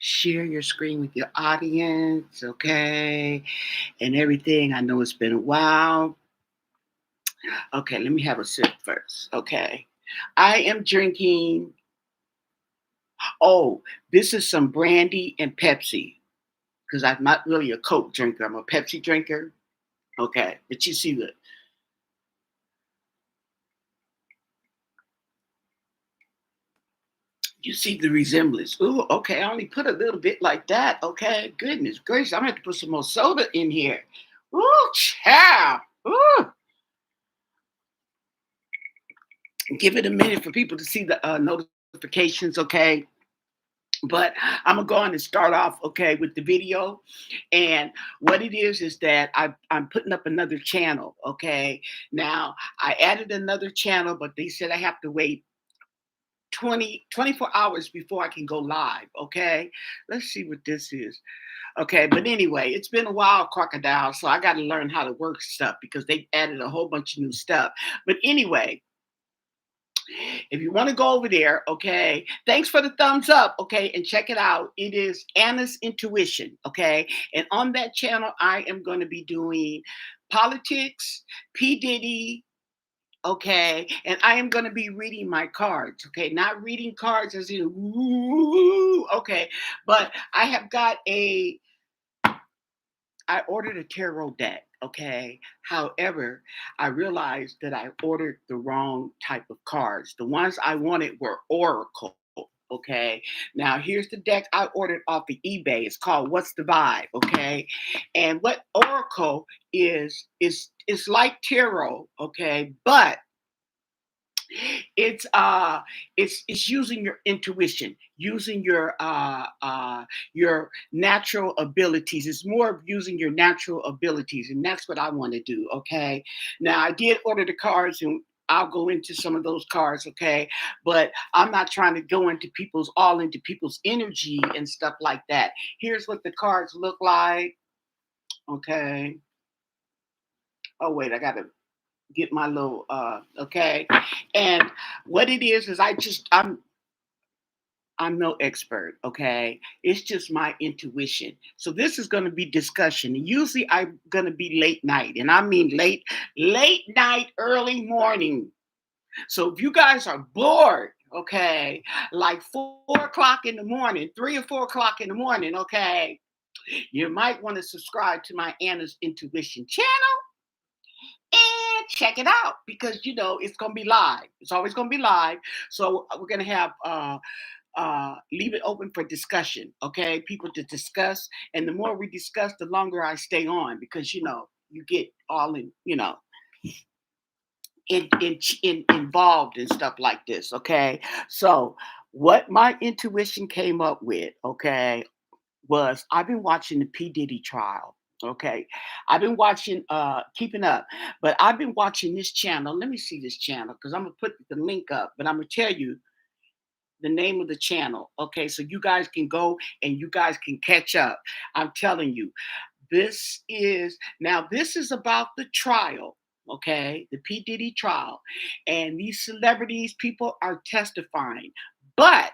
share your screen with your audience, okay, and everything. I know it's been a while. Okay, let me have a sip first. Okay, I am drinking. Oh, this is some brandy and Pepsi because I'm not really a Coke drinker. I'm a Pepsi drinker. Okay, but you see the resemblance. Ooh, okay. I only put a little bit like that. Okay, goodness gracious, I'm gonna have to put some more soda in here. Ooh, child. Ooh, give it a minute for people to see the notifications. Okay, but I'm gonna go on and start off, okay, with the video. And what it is that I'm putting up another channel. Okay, now I added another channel, but they said I have to wait 24 hours before I can go live. Okay, let's see what this is. Okay, but anyway, it's been a while, Crocodile, so I got to learn how to work stuff because they added a whole bunch of new stuff. But anyway, if you want to go over there, okay, thanks for the thumbs up, okay, and check it out. It is Anna's Intuition, okay, and on that channel, I am going to be doing politics, P. Diddy, okay, and I am going to be reading my cards, okay, not reading cards as in, ooh, okay, but I ordered a tarot deck, okay? However, I realized that I ordered the wrong type of cards. The ones I wanted were Oracle. Okay, now here's the deck I ordered off of eBay. It's called What's the Vibe? Okay, and what Oracle is like tarot, okay, but it's it's using your intuition, using your natural abilities. It's more of using your natural abilities, and that's what I want to do. Okay, now I did order the cards, and I'll go into some of those cards, okay, but I'm not trying to go into people's energy and stuff like that. Here's what the cards look like. Okay, oh wait, I gotta get my little okay, and what it is I'm no expert, okay? It's just my intuition. So this is going to be discussion. Usually I'm going to be late night, and I mean late night, early morning. So if you guys are bored, okay, like 4 o'clock in the morning, 3 or 4 o'clock in the morning, okay, you might want to subscribe to my Anna's Intuition channel and check it out because it's gonna be live. It's always gonna be live. So we're gonna have leave it open for discussion. Okay, people to discuss, and the more we discuss, the longer I stay on because you get all involved in stuff like this. Okay, so what my intuition came up with, okay, was I've been watching the P Diddy trial. Okay, I've been watching keeping up, but I've been watching this channel. Let me see this channel because I'm gonna put the link up, but I'm gonna tell you the name of the channel. Okay, so you guys can go and you guys can catch up. I'm telling you, this is about the trial. Okay, the P Diddy trial, and these celebrities, people are testifying, but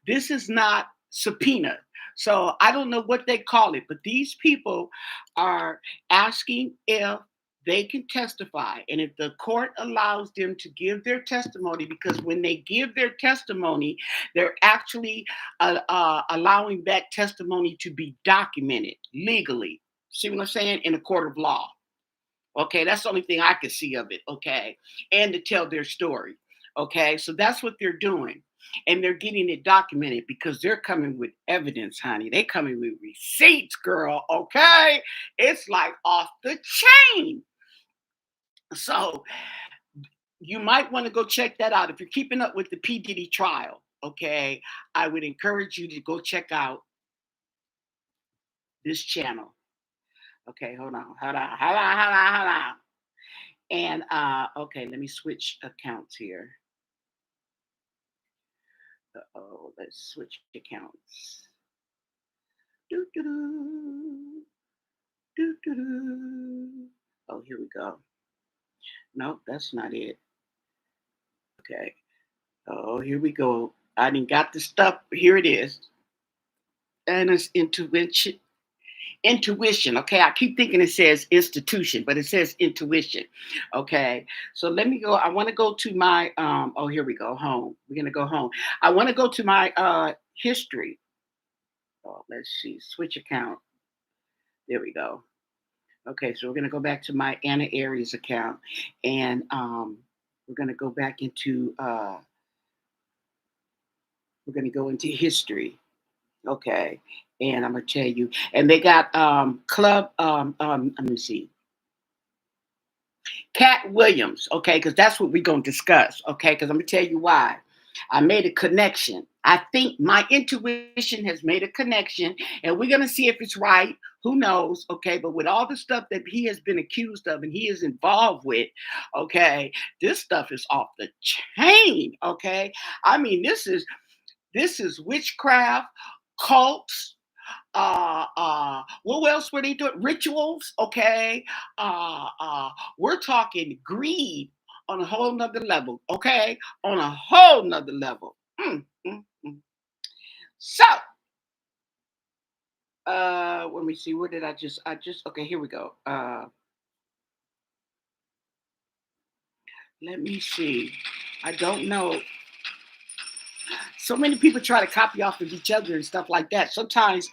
this is not subpoena. So I don't know what they call it, but these people are asking if they can testify and if the court allows them to give their testimony, because when they give their testimony, they're actually allowing that testimony to be documented legally. See what I'm saying? In a court of law. Okay, that's the only thing I could see of it. Okay, and to tell their story. Okay, so that's what they're doing. And they're getting it documented because they're coming with evidence, honey. They coming with receipts, girl. Okay, it's like off the chain. So you might want to go check that out if you're keeping up with the P Diddy trial. Okay, I would encourage you to go check out this channel. Okay, hold on. And okay, let me switch accounts here. Oh, let's switch accounts. Doo-doo-doo, doo-doo-doo. Oh, here we go. Nope, that's not it. Okay. Oh, here we go. I didn't got the stuff. Here it is. and it's intuition. Intuition. Okay, I keep thinking it says institution, but it says intuition. Okay, so let me go. I want to go to my. Oh, here we go. Home. We're gonna go home. I want to go to my history. Oh, let's see. Switch account. There we go. Okay, so we're gonna go back to my AnnahAries account, and we're gonna go back into. We're gonna go into history. Okay, and I'm gonna tell you. And they got club. Let me see. Cat Williams, okay, because that's what we're going to discuss, okay, because I'm going to tell you why. I made a connection. I think my intuition has made a connection, and we're going to see if it's right. Who knows, okay, but with all the stuff that he has been accused of and he is involved with, okay, this stuff is off the chain, okay. I mean, this is witchcraft, cults, what else were they doing? Rituals, okay. We're talking greed on a whole nother level, okay, on a whole nother level. Mm. So let me see, where did I just okay, here we go. Let me see. I don't know. So many people try to copy off of each other and stuff like that. Sometimes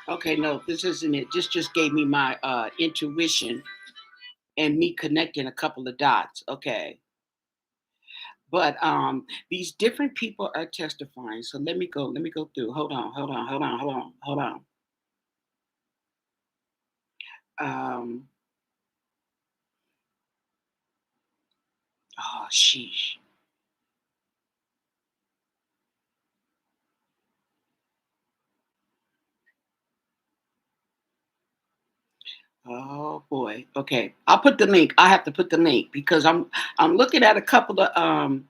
okay, no, this isn't it. This just gave me my intuition and me connecting a couple of dots. Okay. But these different people are testifying. So let me go through. Hold on. Um, oh sheesh. Oh boy. Okay. I'll put the link. I have to put the link because I'm looking at a couple of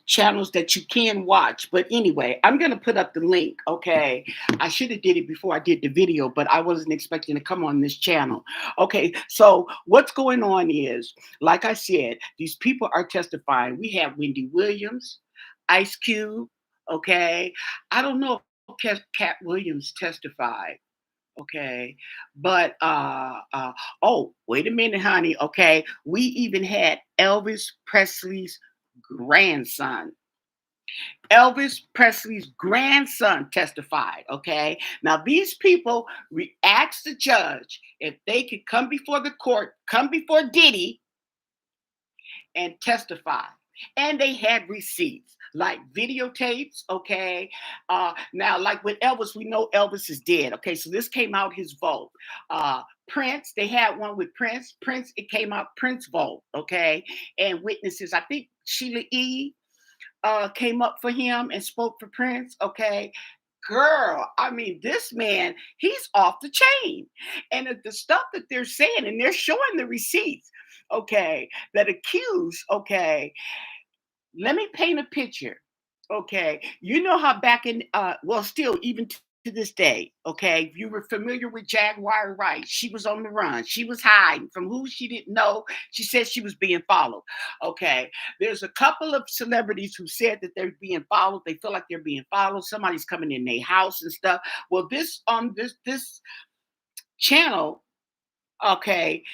channels that you can watch. But anyway, I'm gonna put up the link. Okay, I should have did it before I did the video, but I wasn't expecting to come on this channel. Okay, so what's going on is, like I said, these people are testifying. We have Wendy Williams, Ice Cube. Okay, I don't know if Cat Williams testified. Okay, but oh, wait a minute, honey. Okay, we even had Elvis Presley's grandson. Elvis Presley's grandson testified. Okay, now these people asked the judge if they could come before the court, come before Diddy, and testify. And they had receipts like videotapes. Okay, now like with Elvis, we know Elvis is dead. Okay, so this came out his vault. Prince, they had one with Prince. Prince, it came out Prince vault. Okay, and witnesses. I think Sheila E. Came up for him and spoke for Prince. Okay, girl, I mean, this man, he's off the chain. And the stuff that they're saying, and they're showing the receipts, okay, that accuse, okay, let me paint a picture. Okay, you know how back in well, still even to this day, okay, if you were familiar with Jaguar Wright, she was on the run, she was hiding from who she didn't know. She said she was being followed. Okay, there's a couple of celebrities who said that they're being followed. They feel like they're being followed. Somebody's coming in their house and stuff. Well, this channel, okay,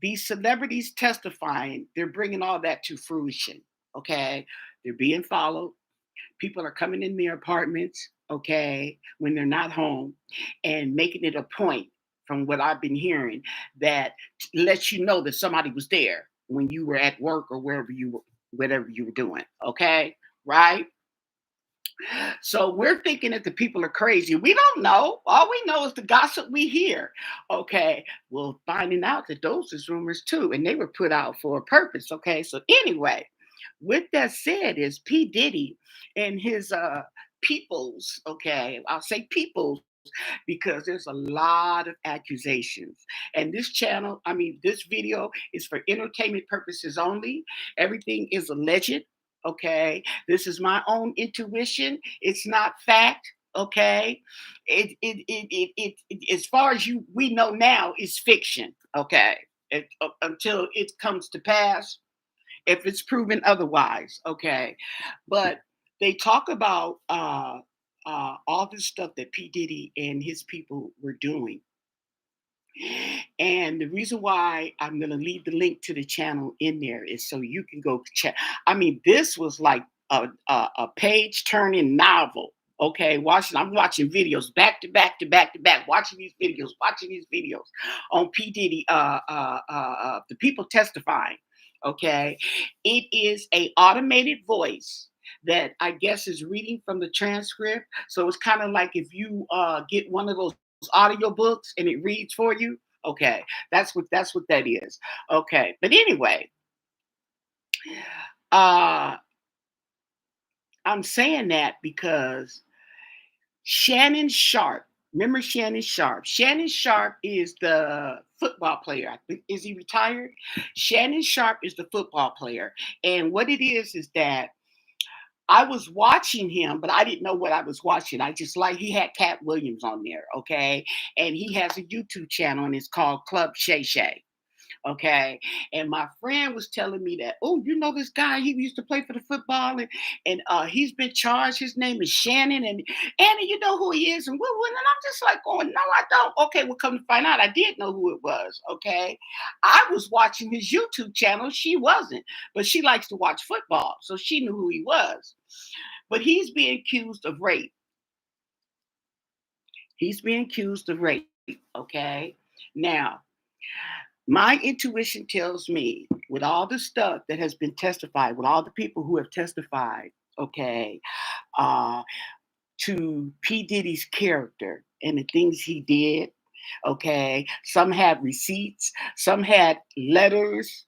these celebrities testifying, they're bringing all that to fruition. Okay, they're being followed. People are coming in their apartments, okay, when they're not home, and making it a point, from what I've been hearing, that lets you know that somebody was there when you were at work or wherever you were, whatever you were doing. Okay, right? So we're thinking that the people are crazy. We don't know. All we know is the gossip we hear. Okay. Well, finding out that those is rumors too, and they were put out for a purpose. Okay. So anyway, with that said, is P. Diddy and his peoples, okay, I'll say peoples because there's a lot of accusations. And this channel, I mean, this video is for entertainment purposes only. Everything is alleged. Okay. This is my own intuition. It's not fact. Okay. As far as we know now, is fiction. Okay. Until it comes to pass, if it's proven otherwise. Okay, but they talk about all this stuff that P Diddy and his people were doing. And the reason why I'm going to leave the link to the channel in there is so you can go check. I mean, this was like a page turning novel. Okay, I'm watching videos back to back to back to back, watching these videos on P. Diddy, the people testifying. Okay, it is a automated voice that I guess is reading from the transcript. So it's kind of like if you get one of those audio books and it reads for you. Okay, that's what that is. Okay, but anyway, uh, I'm saying that because Shannon Sharp. Remember Shannon Sharp? Shannon Sharp is the football player. I think is he retired? Shannon Sharp is the football player, and what it is that I was watching him, but I didn't know what I was watching. I just like he had Cat Williams on there, okay, and he has a YouTube channel and it's called Club Shay Shay. Okay. And my friend was telling me that, oh, you know this guy, he used to play for the football and he's been charged. His name is Shannon. And Annie, you know who he is? And I'm just like going, no, I don't. Okay, well, come to find out, I did know who it was. Okay. I was watching his YouTube channel. She wasn't, but she likes to watch football. So she knew who he was. But he's being accused of rape. He's being accused of rape. Okay. Now, my intuition tells me, with all the stuff that has been testified, with all the people who have testified, okay, uh, to P. Diddy's character and the things he did, okay, some had receipts, some had letters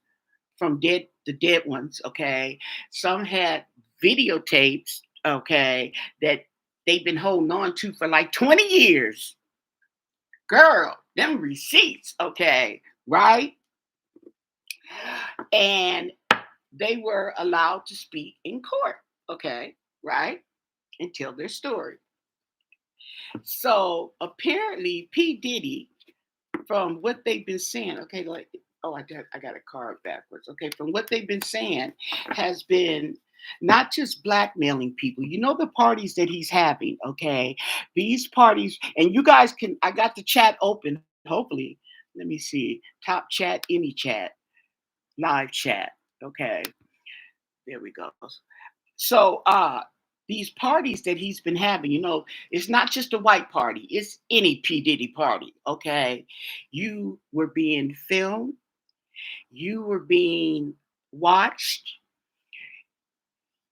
from the dead ones, okay, some had videotapes, okay, that they've been holding on to for like 20 years. Girl, them receipts, okay, right? And they were allowed to speak in court, okay, right, and tell their story. So apparently, P. Diddy, from what they've been saying, okay, like, oh, I got a card backwards. Okay, from what they've been saying, has been not just blackmailing people. You know the parties that he's having, okay? These parties, and you guys can, I got the chat open, hopefully. Let me see. Top chat, any chat, live chat. Okay, there we go. So these parties that he's been having, it's not just a white party, it's any P. Diddy party, okay? You were being filmed, you were being watched,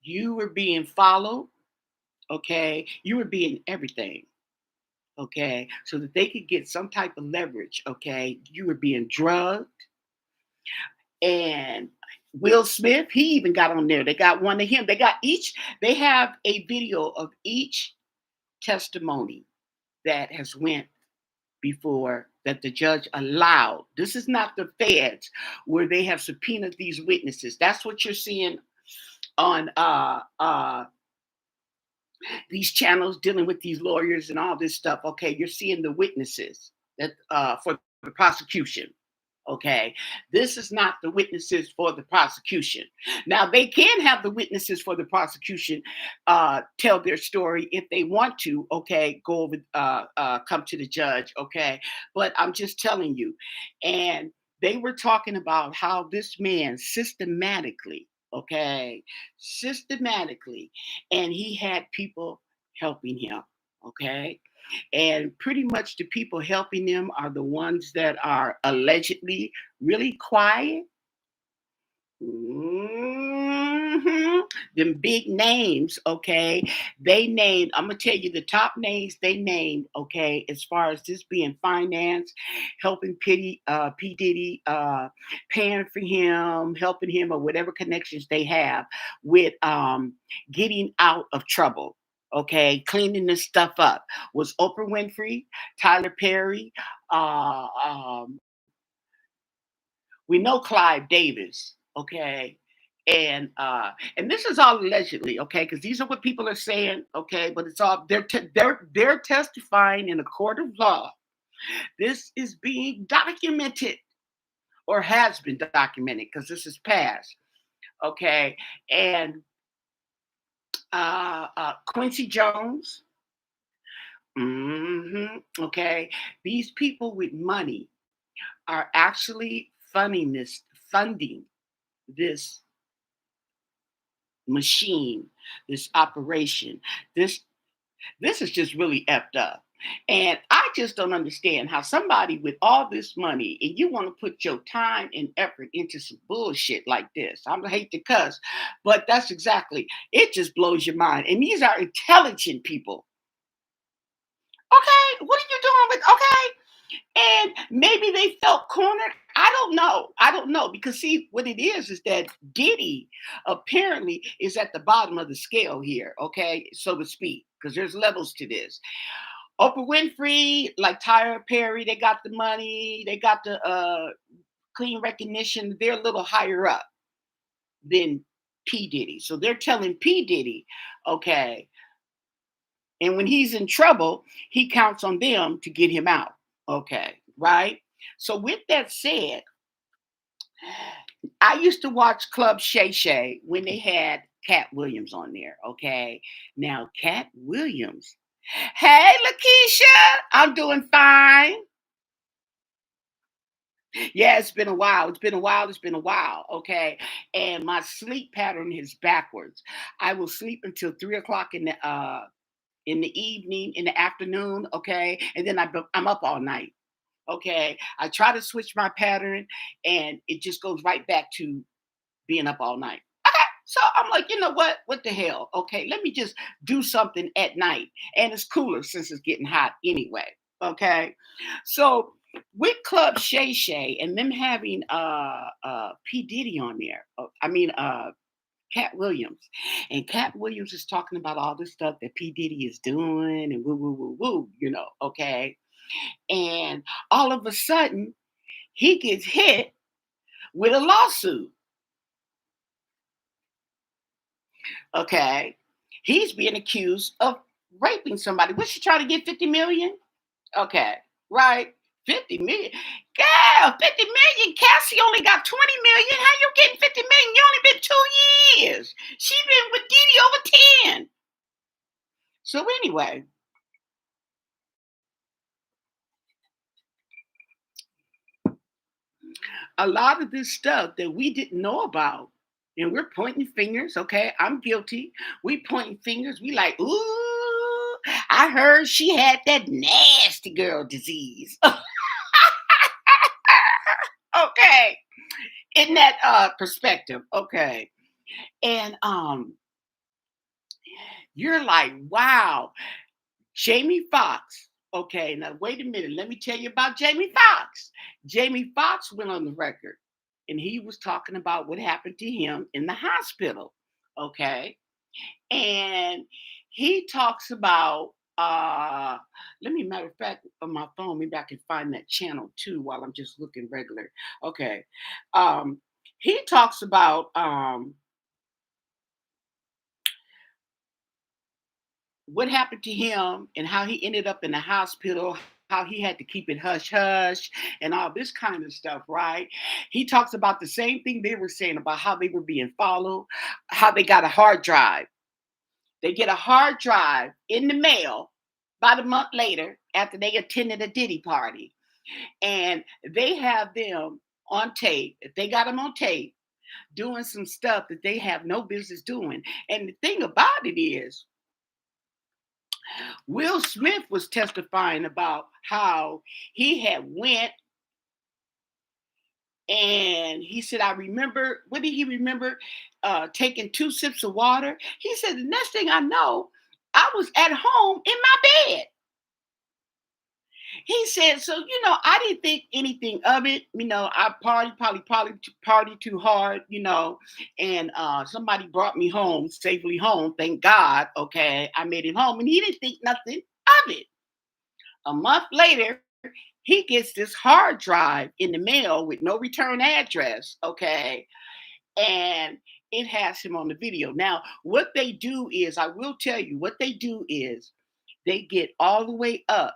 you were being followed, okay? You were being everything, okay? So that they could get some type of leverage, okay? You were being drugged. And Will Smith, he even got on there. They got one of him. They have a video of each testimony that has went before that the judge allowed. This is not the feds where they have subpoenaed these witnesses. That's what you're seeing on these channels dealing with these lawyers and all this stuff. Okay, you're seeing the witnesses that for the prosecution. Okay, this is not the witnesses for the prosecution. Now, they can have the witnesses for the prosecution tell their story if they want to. Okay, go over, come to the judge. Okay, but I'm just telling you. And they were talking about how this man systematically, and he had people helping him. Okay, and pretty much the people helping them are the ones that are allegedly really quiet. Them big names, okay? They named, I'm gonna tell you the top names they named, okay, as far as this being financed, helping P. Diddy, paying for him, helping him, or whatever connections they have with getting out of trouble. Okay, cleaning this stuff up was Oprah Winfrey, Tyler Perry, we know Clive Davis, okay? And this is all allegedly, okay? Because these are what people are saying, okay? But it's all they're testifying in a court of law. This is being documented or has been documented because this is past. okay, and Quincy Jones. Okay, these people with money are actually funding this machine, this operation. This this is just really effed up. And I just don't understand how somebody with all this money and you want to put your time and effort into some bullshit like this. I hate to cuss, but that's exactly it. Just blows your mind. And these are intelligent people. Okay, what are you doing with? Okay, and maybe they felt cornered. I don't know. I don't know because see what it is that Diddy apparently is at the bottom of the scale here, okay, so to speak, because there's levels to this. Oprah Winfrey, like Tyler Perry, they got the money, they got the clean recognition. They're a little higher up than P Diddy, so they're telling P Diddy, okay, and when he's in trouble, he counts on them to get him out. Okay, right? So with that said, I used to watch Club Shay Shay when they had Cat Williams on there. Okay. Now, Cat Williams. Hey, Lakeisha, I'm doing fine. Yeah, it's been a while. It's been a while. It's been a while. Okay. And my sleep pattern is backwards. I will sleep until 3 o'clock in the evening, in the afternoon. Okay. And then I'm up all night. Okay. I try to switch my pattern and it just goes right back to being up all night. Okay. So I'm like, you know what? What the hell? Okay, let me just do something at night. And it's cooler since it's getting hot anyway. Okay. So with Club Shay Shay and them having P. Diddy on there, Cat Williams. And Cat Williams is talking about all this stuff that P. Diddy is doing and woo woo woo woo, okay. And all of a sudden he gets hit with a lawsuit. Okay. He's being accused of raping somebody. What's she trying to get 50 million? Okay. Right. 50 million. Girl, 50 million. Cassie only got 20 million. How you getting 50 million? You only been 2 years. She been with Diddy over 10. So anyway, a lot of this stuff that we didn't know about, and we're pointing fingers. Okay, I'm guilty. We pointing fingers. We like, ooh, I heard she had that nasty girl disease. Okay, in that perspective. Okay, and you're like, wow, Jamie Foxx. Okay, now wait a minute. Let me tell you about Jamie Foxx. Jamie Foxx went on the record and he was talking about what happened to him in the hospital. Okay. And he talks about let me matter of fact on my phone, maybe I can find that channel too while I'm just looking regular. Okay. Um he talks about what happened to him and how he ended up in the hospital, how he had to keep it hush hush and all this kind of stuff, right? He talks about the same thing they were saying about how they were being followed, how they got a hard drive. They get a hard drive in the mail about a month later after they attended a Diddy party. And they have them on tape. They got them on tape doing some stuff that they have no business doing. And the thing about it is, Will Smith was testifying about how he had went and he said, I remember, what did he remember? Taking 2 sips of water. He said, the next thing I know, I was at home in my bed. He said, so, I didn't think anything of it. I party too hard, and somebody brought me home, safely home. Thank God. Okay. I made it home and he didn't think nothing of it. A month later, he gets this hard drive in the mail with no return address. Okay. And it has him on the video. Now, what they do is, I will tell you, what they do is they get all the way up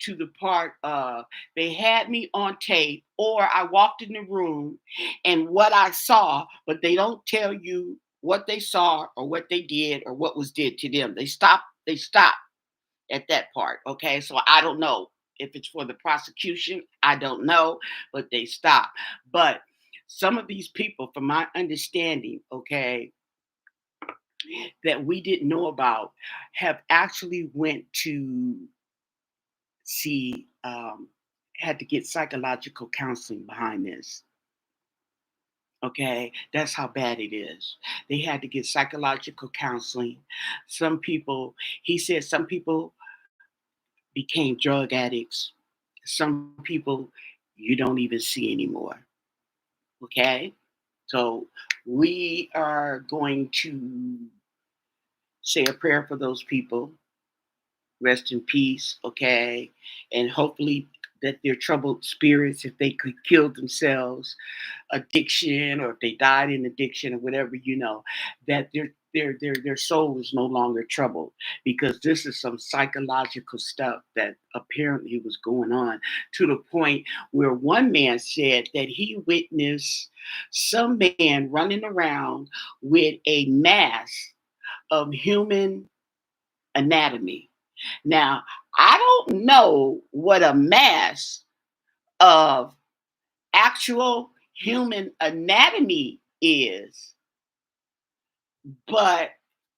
to the part of they had me on tape, or I walked in the room and what I saw, but they don't tell you what they saw or what they did or what was did to them. They stop at that part. Okay. So I don't know if it's for the prosecution. I don't know, but they stop. But some of these people, from my understanding, okay, that we didn't know about have actually went to see had to get psychological counseling behind this. Okay, that's how bad it is. They had to get psychological counseling. Some people, he said, some people became drug addicts. Some people you don't even see anymore. Okay, so we are going to say a prayer for those people. Rest in peace, okay? And hopefully that their troubled spirits, if they could kill themselves, addiction, or if they died in addiction or whatever, that their soul is no longer troubled, because this is some psychological stuff that apparently was going on, to the point where one man said that he witnessed some man running around with a mass of human anatomy. Now, I don't know what a mass of actual human anatomy is, but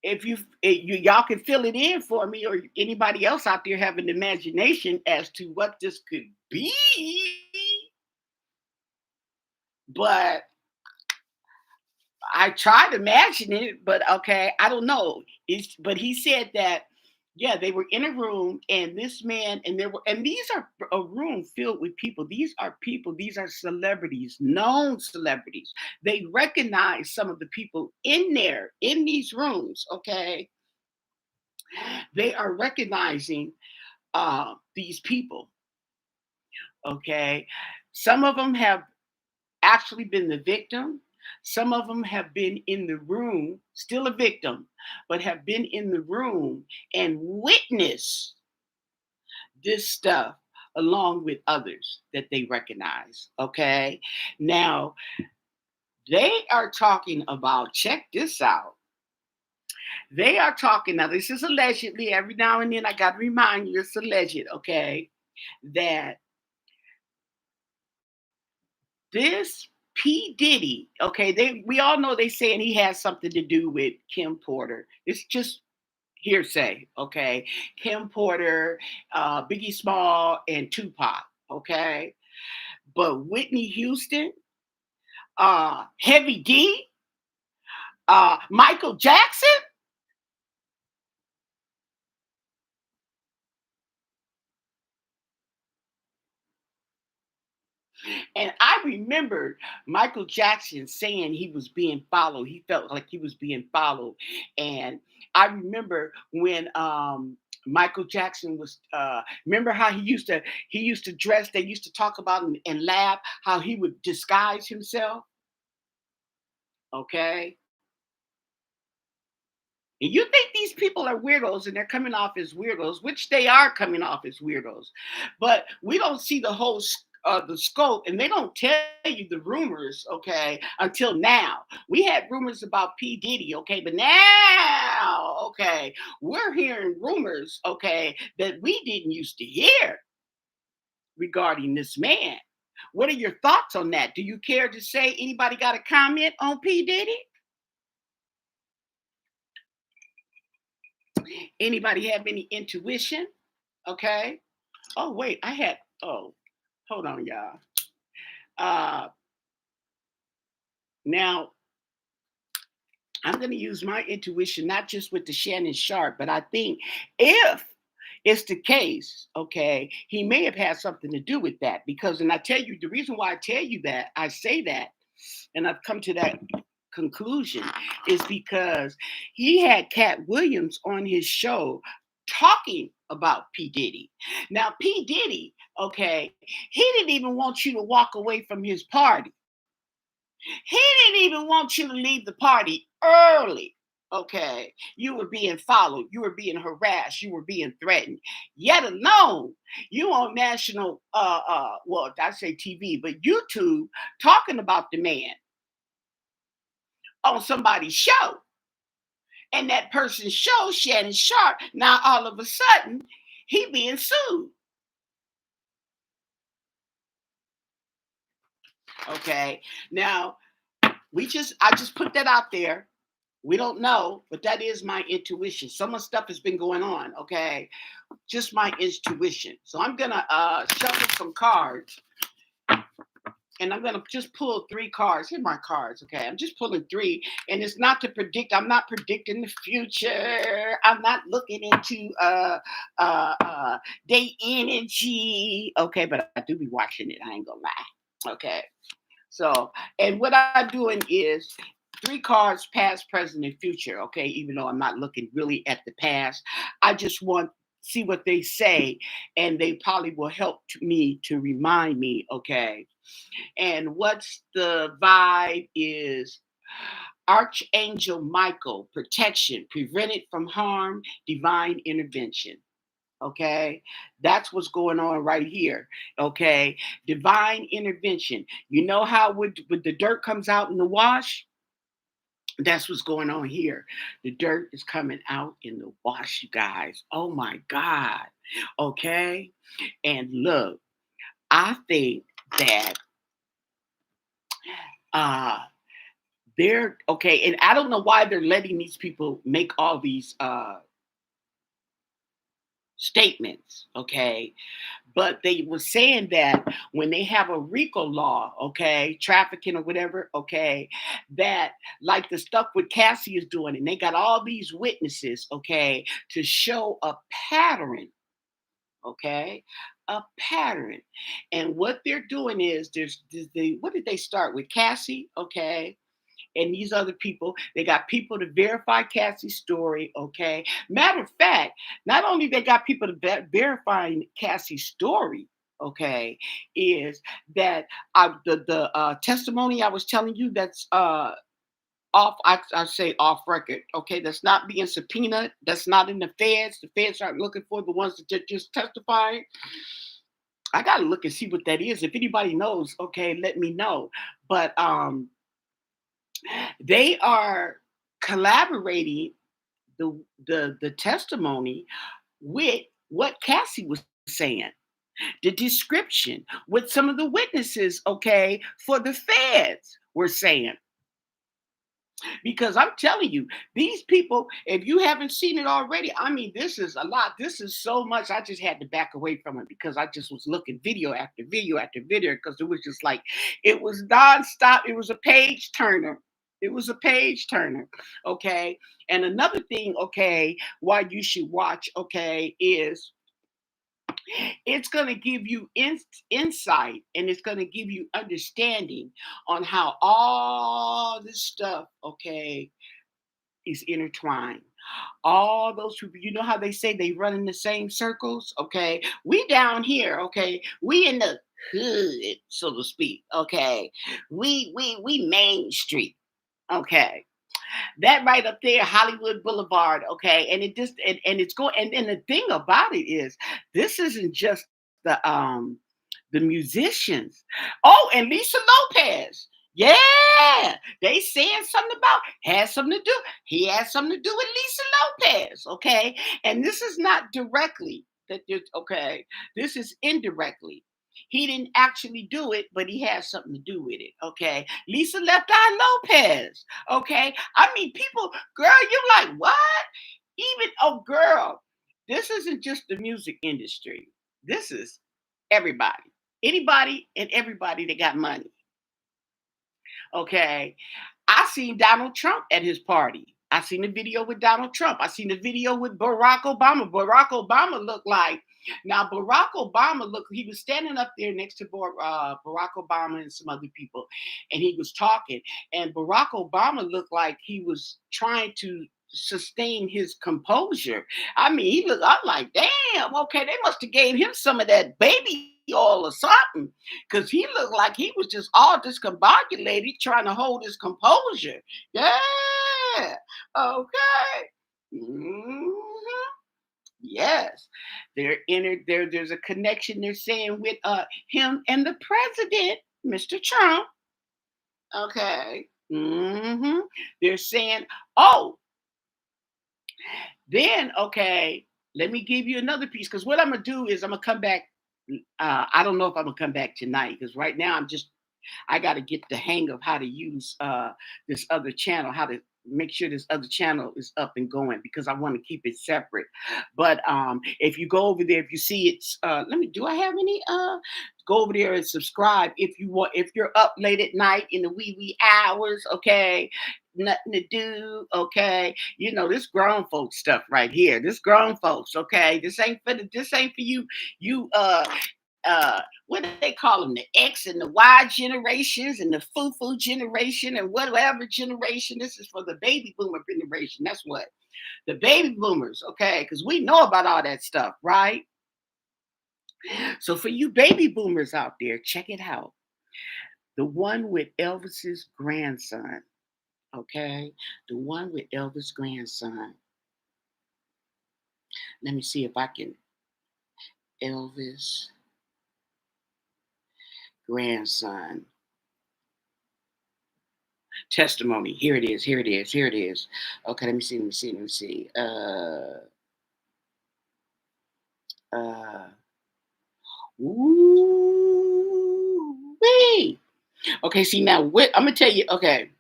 if y'all can fill it in for me, or anybody else out there have an imagination as to what this could be, but I tried to imagine it, but okay, I don't know. But he said that, yeah, they were in a room, and this man, and these are a room filled with people. These are people, these are celebrities, known celebrities. They recognize some of the people in there, in these rooms, okay? They are recognizing these people, okay? Some of them have actually been the victim. Some of them have been in the room, still a victim, but have been in the room and witnessed this stuff along with others that they recognize. Okay. Now, they are talking about, check this out. They are talking, now this is allegedly, every now and then I got to remind you, it's alleged, okay, that this P. Diddy, okay, we all know they saying he has something to do with Kim Porter. It's just hearsay, okay? Kim Porter, Biggie Small, and Tupac, okay? But Whitney Houston, Heavy D, Michael Jackson, and I remembered Michael Jackson saying he was being followed. He felt like he was being followed. And I remember when Michael Jackson was remember how he used to dress, they used to talk about and laugh how he would disguise himself. Okay. And you think these people are weirdos, and they're coming off as weirdos, which they are coming off as weirdos. But we don't see the whole the scope, and they don't tell you the rumors, okay, until now. We had rumors about P. Diddy, okay, but now, okay, we're hearing rumors, okay, that we didn't used to hear regarding this man. What are your thoughts on that? Do you care to say, anybody got a comment on P. Diddy? Anybody have any intuition? Okay. Oh, wait, hold on, y'all. Uh, Now, I'm going to use my intuition, not just with the Shannon Sharp, but I think if it's the case, okay, he may have had something to do with that. Because, and I tell you, the reason why I tell you that, I say that, and I've come to that conclusion, is because he had Cat Williams on his show talking about P. Diddy. Now, P. Diddy, okay, he didn't even want you to walk away from his party. He didn't even want you to leave the party early. Okay, you were being followed, you were being harassed, you were being threatened. Yet alone, you on national, well, I say TV, but YouTube talking about the man on somebody's show, and that person's show, Shannon Sharp. Now all of a sudden, he being sued. Okay, now I just put that out there. We don't know, but that is my intuition. So much stuff has been going on. Okay, just my intuition. So I'm gonna shuffle some cards, and I'm gonna just pull three cards. Here are my cards. Okay, I'm just pulling three, and it's not to predict. I'm not predicting the future. I'm not looking into day energy. Okay, but I do be watching it. I ain't gonna lie. Okay, so and what I'm doing is three cards past, present, and future. Okay, even though I'm not looking really at the past, I just want see what they say, and they probably will help me to remind me. Okay, and what's the vibe is Archangel Michael, protection, prevented from harm, divine intervention. Okay, that's what's going on right here. Okay, divine intervention. You know how when the dirt comes out in the wash, that's what's going on here. The dirt is coming out in the wash, you guys. Oh my God. Okay, and look, I think that uh they're okay, and I don't know why they're letting these people make all these statements, okay? But they were saying that when they have a RICO law, okay, trafficking or whatever, okay, that like the stuff with Cassie is doing, and they got all these witnesses, okay, to show a pattern, okay, a pattern. And what they're doing is there's the what did they start with Cassie, okay? And these other people, they got people to verify Cassie's story. Okay. Matter of fact, not only they got people to verify Cassie's story. Okay, is that the testimony I was telling you that's off I say off record. Okay, that's not being subpoenaed. That's not in the feds. The feds aren't looking for the ones that just testifying. I gotta look and see what that is. If anybody knows, okay, let me know. But they are collaborating the testimony with what Cassie was saying, the description, what some of the witnesses, okay, for the feds were saying. Because I'm telling you, these people, if you haven't seen it already, I mean, this is a lot. This is so much. I just had to back away from it because I just was looking video after video after video because it was just like, it was nonstop. It was a page turner. It was a page turner. Okay. And another thing, okay, why you should watch, okay, is it's going to give you insight and it's going to give you understanding on how all this stuff, okay, is intertwined. All those people, you know how they say they run in the same circles? Okay. We down here, okay. We in the hood, so to speak. Okay. We Main Street. Okay. That right up there, Hollywood Boulevard, okay. And it just and it's going and the thing about it is this isn't just the musicians. Oh, and Lisa Lopez. Yeah, they saying something about had something to do. He had something to do with Lisa Lopez. Okay, and this is not directly that there's okay. This is indirectly. He didn't actually do it, but he had something to do with it. Okay, Lisa left Eye Lopez. Okay, I mean, people, girl, you like what? Even oh, girl, this isn't just the music industry. This is everybody, anybody, and everybody that got money. Okay. I seen Donald Trump at his party. I seen the video with Donald Trump. I seen the video with Barack Obama. Barack Obama looked like now Barack Obama looked. He was standing up there next to Barack Obama and some other people, and he was talking. And Barack Obama looked like he was trying to sustain his composure. I mean, he looked. I'm like, damn. Okay, they must have gave him some of that baby oil or something because he looked like he was just all discombobulated trying to hold his composure. Yeah. Yeah. Okay. Mhm. Yes. There's a connection they're saying with him and the president, Mr. Trump. Okay. They're saying, oh, then okay, let me give you another piece because what I'm gonna do is I'm gonna come back. I don't know if I'm gonna come back tonight because right now I got to get the hang of how to use this other channel, how to make sure this other channel is up and going because I want to keep it separate. But if you go over there, if you see it's, let me, do I have any? Go over there and subscribe if you want. If you're up late at night in the wee hours, okay, nothing to do, okay. You know this grown folks stuff right here. This grown folks, okay. This ain't for you. You what do they call them? The X and the Y generations and the foo generation and whatever generation. This is for the baby boomer generation. That's what the baby boomers, okay? Because we know about all that stuff, right? So for you baby boomers out there, check it out. The one with Elvis's grandson, okay? The one with Elvis' grandson. Let me see if I can. Elvis grandson testimony. Here it is. Here it is. Here it is. Okay, let me see. Let me see. Let me see. Uh. Ooh. Wait. Okay. See now, what I'm gonna tell you. Okay,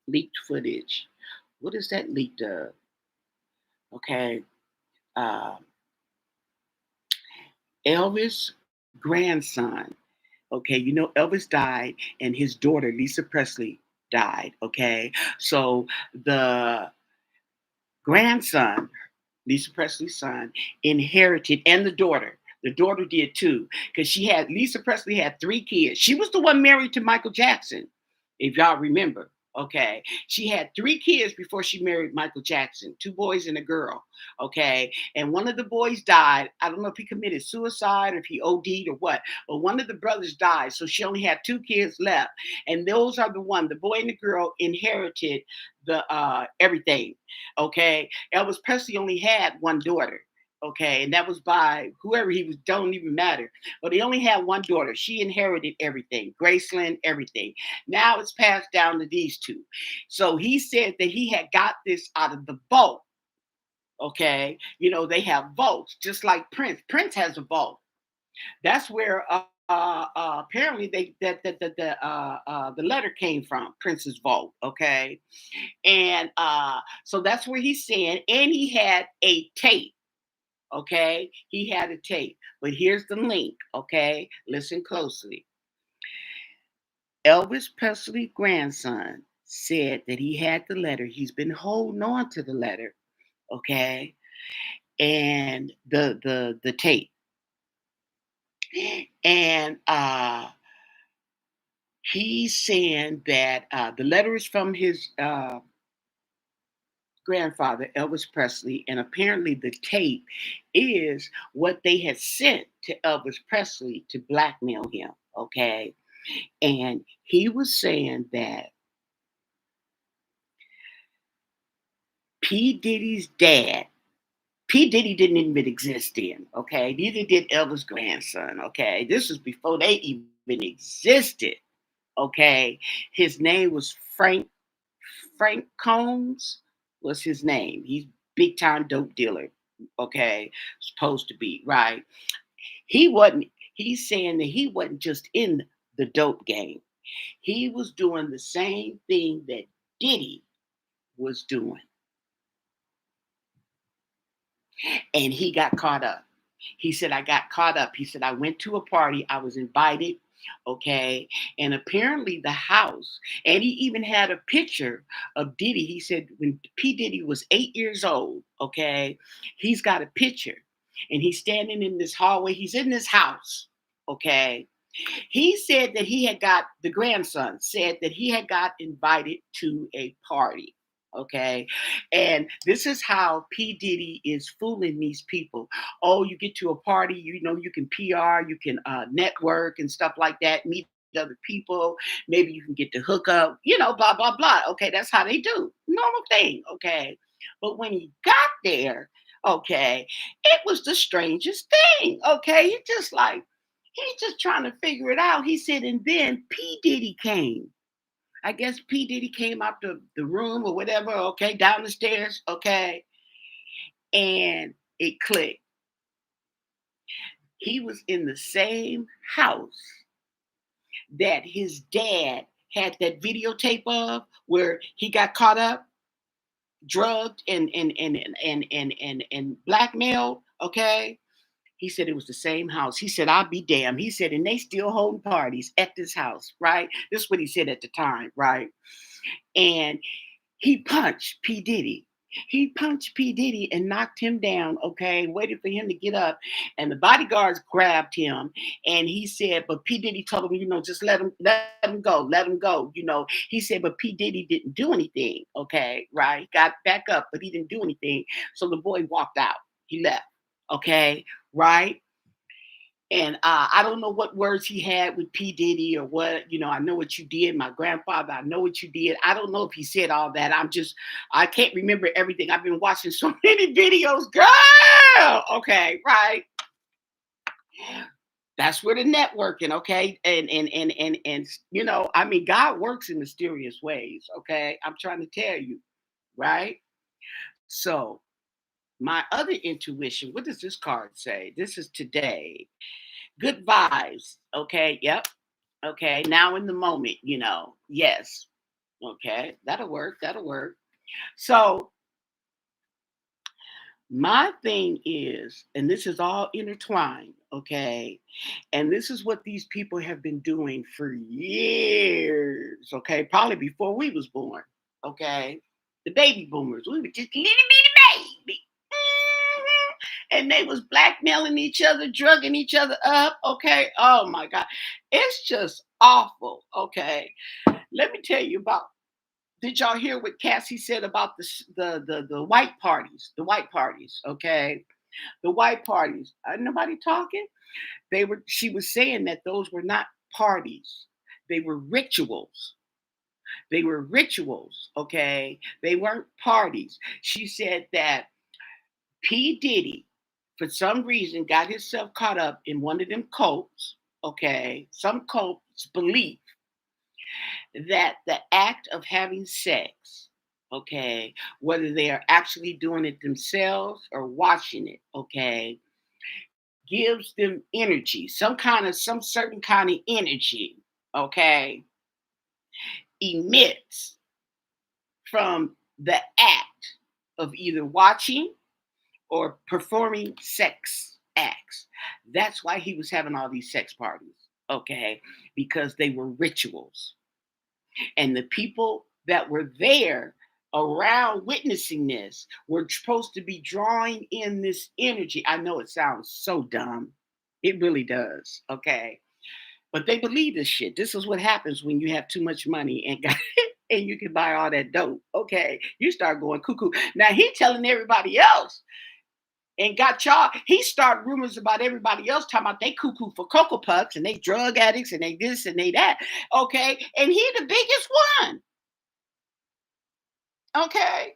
leaked footage. What is that leaked of? Okay. Uh, Elvis grandson. Okay, you know Elvis died, and his daughter Lisa Presley died. Okay, so the grandson, Lisa Presley's son, inherited, and the daughter. The daughter did too, because Lisa Presley had 3 kids. She was the one married to Michael Jackson, if y'all remember. Okay, she had 3 kids before she married Michael Jackson, 2 boys and a girl. Okay, and one of the boys died. I don't know if he committed suicide or if he OD'd or what, but one of the brothers died, so she only had 2 kids left, and those are the boy and the girl inherited the everything. Okay, Elvis Presley only had one daughter. Okay, and that was by whoever he was, don't even matter. But he only had one daughter. She inherited everything, Graceland, everything. Now it's passed down to these two. So he said that he had got this out of the vault. Okay, you know, they have vaults, just like Prince. Prince has a vault. That's where apparently the letter came from, Prince's vault. Okay, and so that's where he's saying, and he had a tape. Okay, he had a tape, but here's the link. Okay, listen closely. Elvis Presley grandson said that he had the letter. He's been holding on to the letter. Okay, and the tape, and he's saying that the letter is from his grandfather, Elvis Presley, and apparently the tape is what they had sent to Elvis Presley to blackmail him. Okay. And he was saying that P. Diddy's dad, P. Diddy didn't even exist then. Okay. Neither did Elvis' grandson. Okay. This was before they even existed. Okay. His name was Frank Combs was his name. He's big time dope dealer. Okay, supposed to be right. He wasn't. He's saying that he wasn't just in the dope game. He was doing the same thing that Diddy was doing, and he got caught up. He said, I got caught up. He said, I went to a party. I was invited. Okay. And apparently the house, and he even had a picture of Diddy. He said, when P. Diddy was 8 years old, okay, he's got a picture and he's standing in this hallway. He's in this house. Okay. He said that the grandson said that he had got invited to a party. Okay. And this is how P. Diddy is fooling these people. Oh, you get to a party, you know, you can PR, you can network and stuff like that, meet other people. Maybe you can get the hookup, blah, blah, blah. Okay, that's how they do. Normal thing, okay. But when he got there, okay, it was the strangest thing, okay. He's just trying to figure it out. He said, and then P. Diddy came. I guess P. Diddy came out the room or whatever, okay, down the stairs, okay, and it clicked. He was in the same house that his dad had that videotape of where he got caught up, drugged and blackmailed. Okay. He said it was the same house. He said, I'll be damned. He said, and they still holding parties at this house, right? This is what he said at the time, right? And he punched P. Diddy. He punched P. Diddy and knocked him down, okay, waited for him to get up. And the bodyguards grabbed him. And he said, but P. Diddy told him, just let him go, let him go. He said, but P. Diddy didn't do anything, okay, right? Got back up, but he didn't do anything. So the boy walked out. He left, okay, right? And I don't know what words he had with P. Diddy or what, I know what you did. My grandfather, I know what you did. I don't know if he said all that. I can't remember everything. I've been watching so many videos, girl. Okay, right. That's where the networking, okay? And God works in mysterious ways, okay? I'm trying to tell you, right? So my other intuition, what does this card say? This is today. Good vibes. Okay. Yep. Okay. Now in the moment, Yes. Okay. That'll work. That'll work. So my thing is, and this is all intertwined. Okay. And this is what these people have been doing for years. Okay. Probably before we was born. Okay. The baby boomers. We were just little bitty baby. Mhm. And they was blackmailing each other, drugging each other up. Okay. Oh my God. It's just awful. Okay. Let me tell you about. Did y'all hear what Cassie said about the white parties? The white parties. Okay. The white parties. Nobody talking. She was saying that those were not parties. They were rituals. They were rituals. Okay. They weren't parties. She said that P. Diddy, for some reason, got himself caught up in one of them cults, okay? Some cults believe that the act of having sex, okay, whether they are actually doing it themselves or watching it, okay, gives them energy, some certain kind of energy, okay, emits from the act of either watching or performing sex acts. That's why he was having all these sex parties, okay? Because they were rituals. And the people that were there around witnessing this were supposed to be drawing in this energy. I know it sounds so dumb. It really does, okay? But they believe this shit. This is what happens when you have too much money and and you can buy all that dope. Okay, you start going cuckoo. Now he telling everybody else and got y'all. He started rumors about everybody else talking about they cuckoo for Cocoa Puffs and they drug addicts and they this and they that. Okay. And he the biggest one. Okay.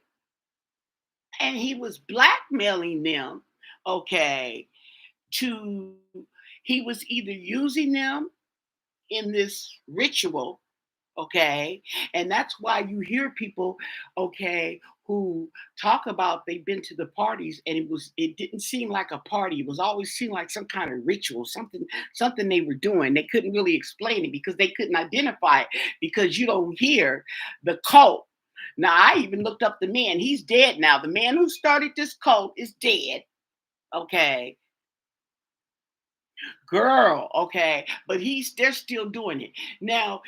And he was blackmailing them. Okay. To he was either using them in this ritual, okay, and that's why you hear people, okay, who talk about they've been to the parties and it didn't seem like a party. It was always seemed like some kind of ritual, something they were doing. They couldn't really explain it because they couldn't identify it because you don't hear the cult. Now I even looked up the man. He's dead now. The man who started this cult is dead. Okay. Girl, okay, but they're still doing it. Now,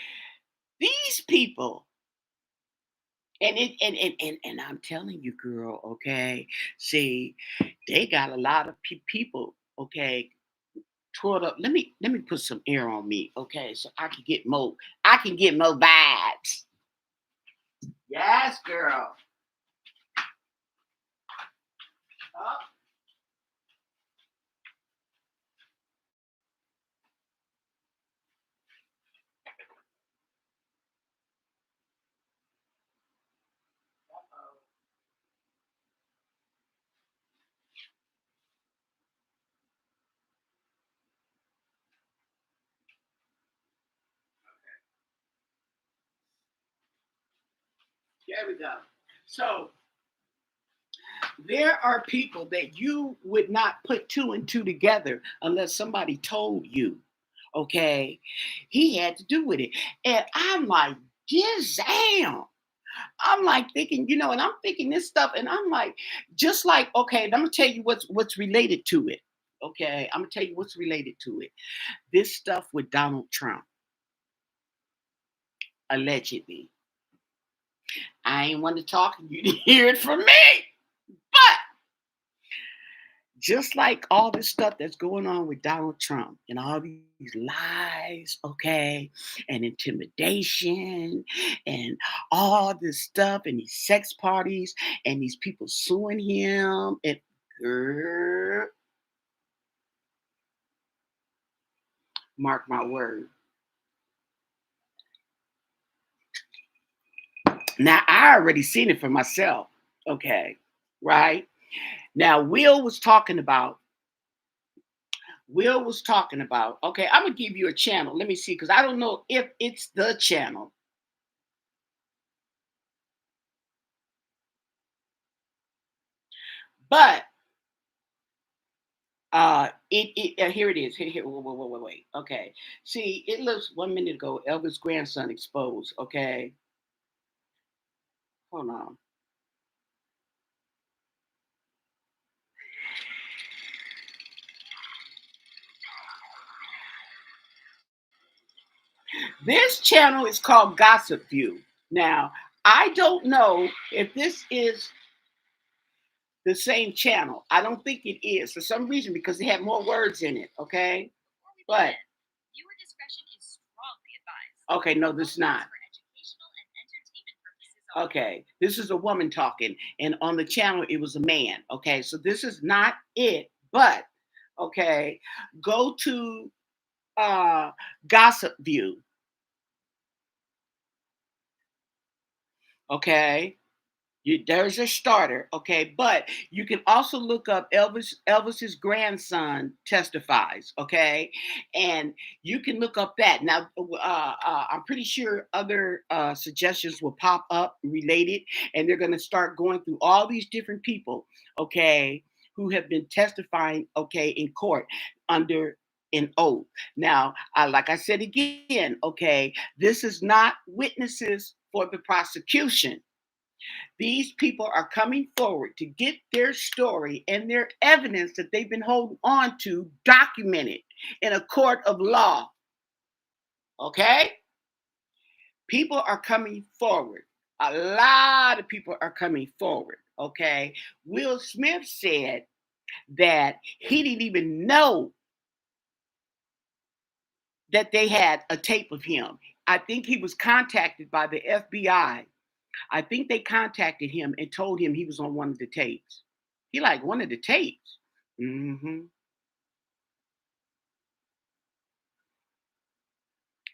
these people, and I'm telling you, girl, okay, see, they got a lot of people, okay, twirled up. Let me put some air on me, okay, so I can get more vibes. Yes, girl. Oh, There we go. So there are people that you would not put two and two together unless somebody told you. Okay, he had to do with it, and I'm like, damn. I'm like thinking, and I'm thinking this stuff, and I'm like, just like, okay, I'm gonna tell you what's related to it. Okay, I'm gonna tell you what's related to it. This stuff with Donald Trump, allegedly. I ain't want to talk, and you didn't hear it from me. But just like all this stuff that's going on with Donald Trump and all these lies, okay, and intimidation and all this stuff and these sex parties and these people suing him and girl, mark my word. Now I already seen it for myself, okay, right? Now Will was talking about, okay, I'm gonna give you a channel. Let me see, because I don't know if it's the channel, but here it is. Here, wait. Okay. See, it looks 1 minute ago, Elvis' grandson exposed. Okay. Hold on. This channel is called Gossip View. Now, I don't know if this is the same channel. I don't think it is for some reason because they have more words in it. Okay. But okay, no, this is not. Okay, this is a woman talking, and on the channel it was a man. Okay, so this is not it, but okay, go to Gossip View. Okay, there's a starter, okay, but you can also look up Elvis's grandson testifies, okay, and you can look up that. Now, I'm pretty sure other suggestions will pop up related, and they're going to start going through all these different people, okay, who have been testifying, okay, in court under an oath. Now, like I said again, okay, this is not witnesses for the prosecution. These people are coming forward to get their story and their evidence that they've been holding on to documented in a court of law. Okay? People are coming forward. A lot of people are coming forward. Okay? Will Smith said that he didn't even know that they had a tape of him. I think he was contacted by the FBI. I think they contacted him and told him he was on one of the tapes. He like one of the tapes. Hmm.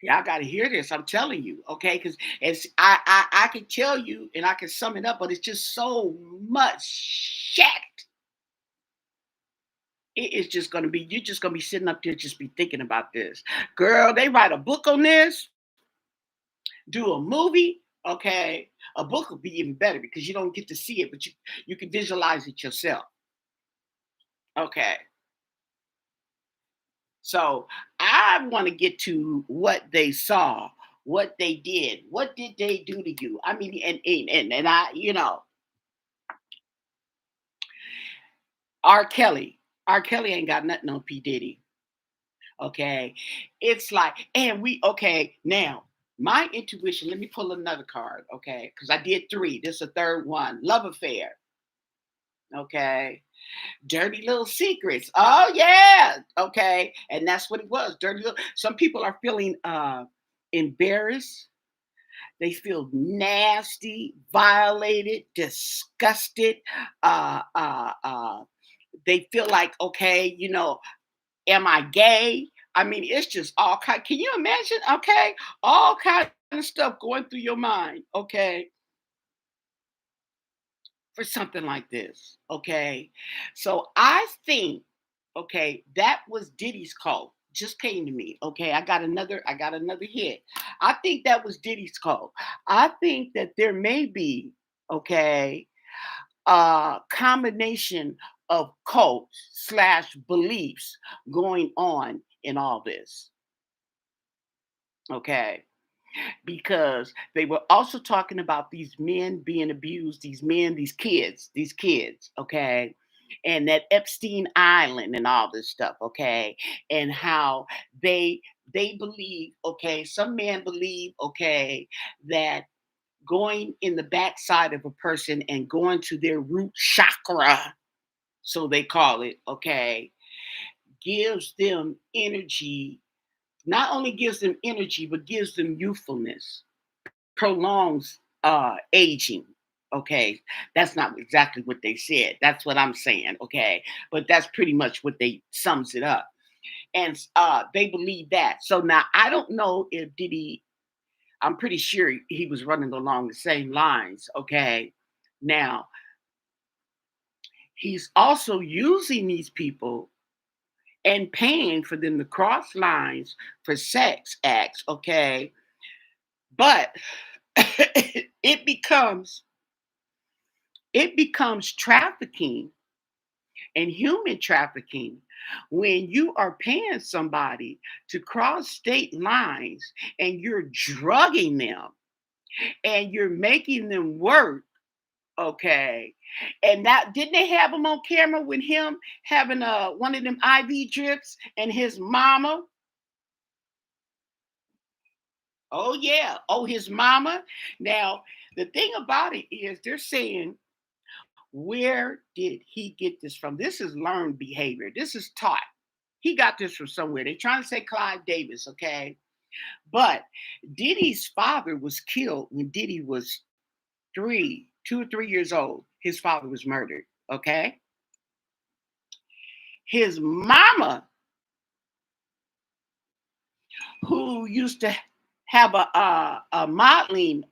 Y'all got to hear this. I'm telling you, okay? Because it's I can tell you and I can sum it up, but it's just so much shit. It is just gonna be you're just gonna be sitting up there just be thinking about this, girl. They write a book on this, do a movie. Okay, a book would be even better because you don't get to see it, but you can visualize it yourself. Okay. So I want to get to what they saw, what they did. What did they do to you? I mean, and I, R. Kelly. R. Kelly ain't got nothing on P. Diddy. Okay. It's like, and okay, now my intuition, let me pull another card, okay? Because I did three. This is a third one. Love affair. Okay. Dirty little secrets. Oh yeah. Okay. And that's what it was. Dirty little. Some people are feeling embarrassed. They feel nasty, violated, disgusted. Uh, uh, uh, they feel like, okay, am I gay? I mean, it's just all kind. Can you imagine? Okay, all kind of stuff going through your mind. Okay, for something like this. Okay, so I think, okay, that was Diddy's cult. just came to me. Okay, I got another hit. I think that was Diddy's call. I think that there may be, okay, a combination of cults slash beliefs going on in all this. Okay, because they were also talking about these men being abused, these men, these kids, okay, and that Epstein Island and all this stuff, okay, and how they they believe, okay, some men believe, okay, that going in the backside of a person and going to their root chakra, so they call it, okay, gives them energy, not only gives them energy, but gives them youthfulness, prolongs aging. Okay, that's not exactly what they said. That's what I'm saying. Okay, but that's pretty much what they sums it up, and they believe that. So now I don't know if Diddy. I'm pretty sure he was running along the same lines. Okay, now he's also using these people and paying for them to cross lines for sex acts. Okay, but it becomes it becomes trafficking and human trafficking when you are paying somebody to cross state lines and you're drugging them and you're making them work, okay. And that, didn't they have him on camera with him having one of them IV drips and his mama? Oh yeah, oh his mama. Now the thing about it is they're saying, where did he get this from? This is learned behavior. This is taught. He got this from somewhere. They're trying to say Clive Davis, okay? But Diddy's father was killed when Diddy was 2 or 3 years old. His father was murdered, okay? His mama, who used to have a modeling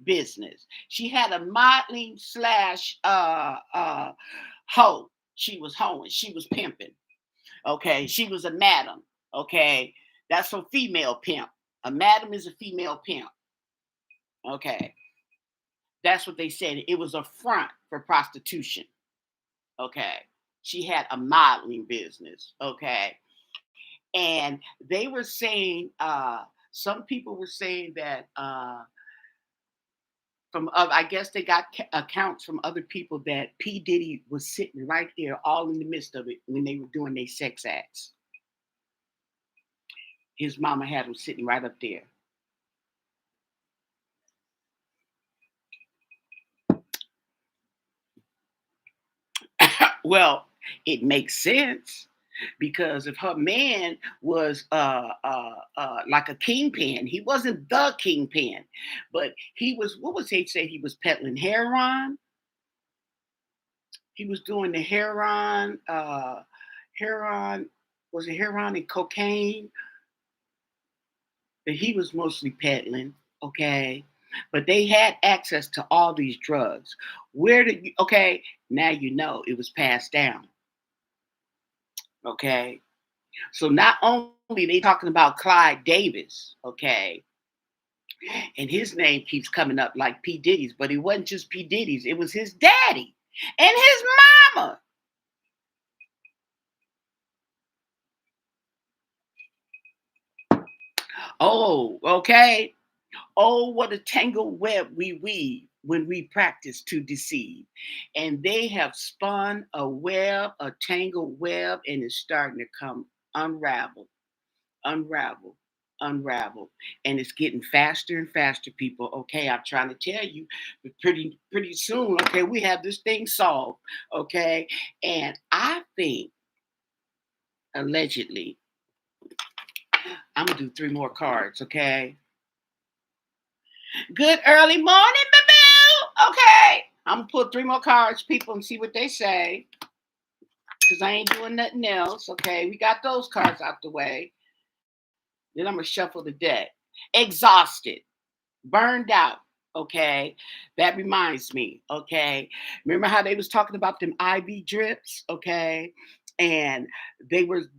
business, she had a modeling slash hoe. She was hoeing, she was pimping. Okay, she was a madam. Okay, that's a female pimp. A madam is a female pimp. Okay, that's what they said. It was a front for prostitution. Okay, she had a modeling business. Okay, and they were saying, some people were saying that I guess they got accounts from other people that P Diddy was sitting right there, all in the midst of it when they were doing their sex acts. His mama had him sitting right up there. Well, it makes sense because if her man was like a kingpin, he wasn't the kingpin, but he was. What was he say? He was peddling heroin. He was doing the heroin. Heroin, was it heroin and cocaine that he was mostly peddling? Okay, but they had access to all these drugs. Where did you? Okay, now you know it was passed down. Okay, so not only they talking about Clyde Davis, okay, and his name keeps coming up like P. Diddy's, but it wasn't just P. Diddy's, it was his daddy and his mama. Oh, okay. Oh, what a tangled web we weave when we practice to deceive. And they have spun a web, a tangled web, and it's starting to come unravel, unravel, unravel, and it's getting faster and faster, people. Okay, I'm trying to tell you, but pretty soon, okay, we have this thing solved. Okay, and I think allegedly, I'm gonna do three more cards. Okay, good early morning, boo. Okay, I'm gonna pull three more cards, people, and see what they say. Because I ain't doing nothing else. Okay, we got those cards out the way. Then I'm gonna shuffle the deck. Exhausted, burned out. Okay, that reminds me. Okay, remember how they was talking about them IV drips? Okay, and they were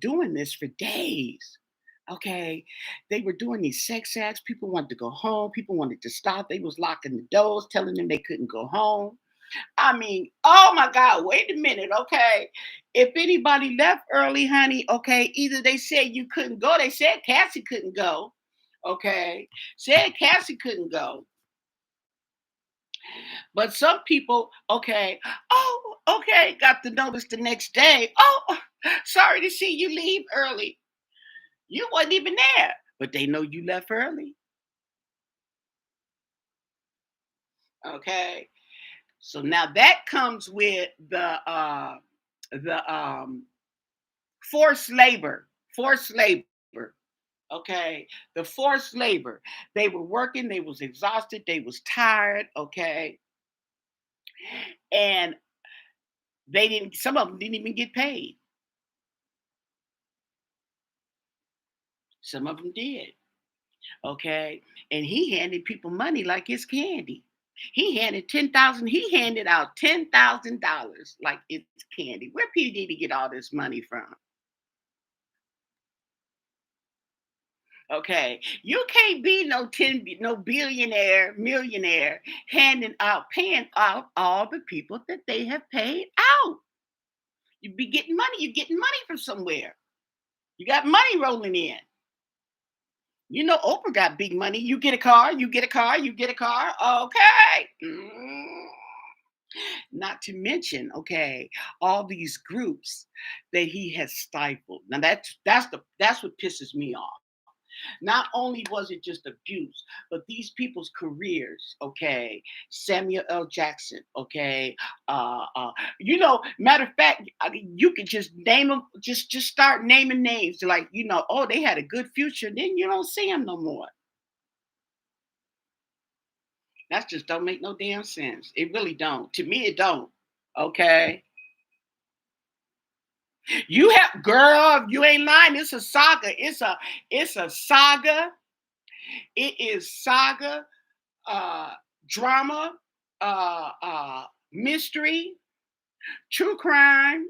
doing this for days. Okay, they were doing these sex acts. People wanted to go home. People wanted to stop. They was locking the doors, telling them they couldn't go home. I mean, oh my God, wait a minute, okay. If anybody left early, honey, okay, either they said you couldn't go, they said Cassie couldn't go, okay, said Cassie couldn't go. But some people, okay, oh, okay, got the notice the next day. Oh, sorry to see you leave early. You wasn't even there, but they know you left early, okay. So now that comes with the forced labor, forced labor. Okay, the forced labor. They were working. They was exhausted. They was tired. Okay, and they didn't. Some of them didn't even get paid. Some of them did. Okay, and he handed people money like it's candy. He handed 10,000. He handed out $10,000 like it's candy. Where P Diddy get all this money from? Okay, you can't be no billionaire, millionaire handing out, paying out all the people that they have paid out. You be getting money. You're getting money from somewhere. You got money rolling in. You know, Oprah got big money. You get a car. You get a car. You get a car. Okay. Not to mention, okay, all these groups that he has stifled. Now that's what pisses me off. Not only was it just abuse, but these people's careers, okay? Samuel L. Jackson, okay? Matter of fact, I mean, you could just name them, just start naming names. Like, oh, they had a good future. Then you don't see them no more. That just don't make no damn sense. It really don't. To me, it don't. Okay. You have girl, you ain't lying. It's a saga. It's a saga. It is saga, uh, drama, mystery, true crime.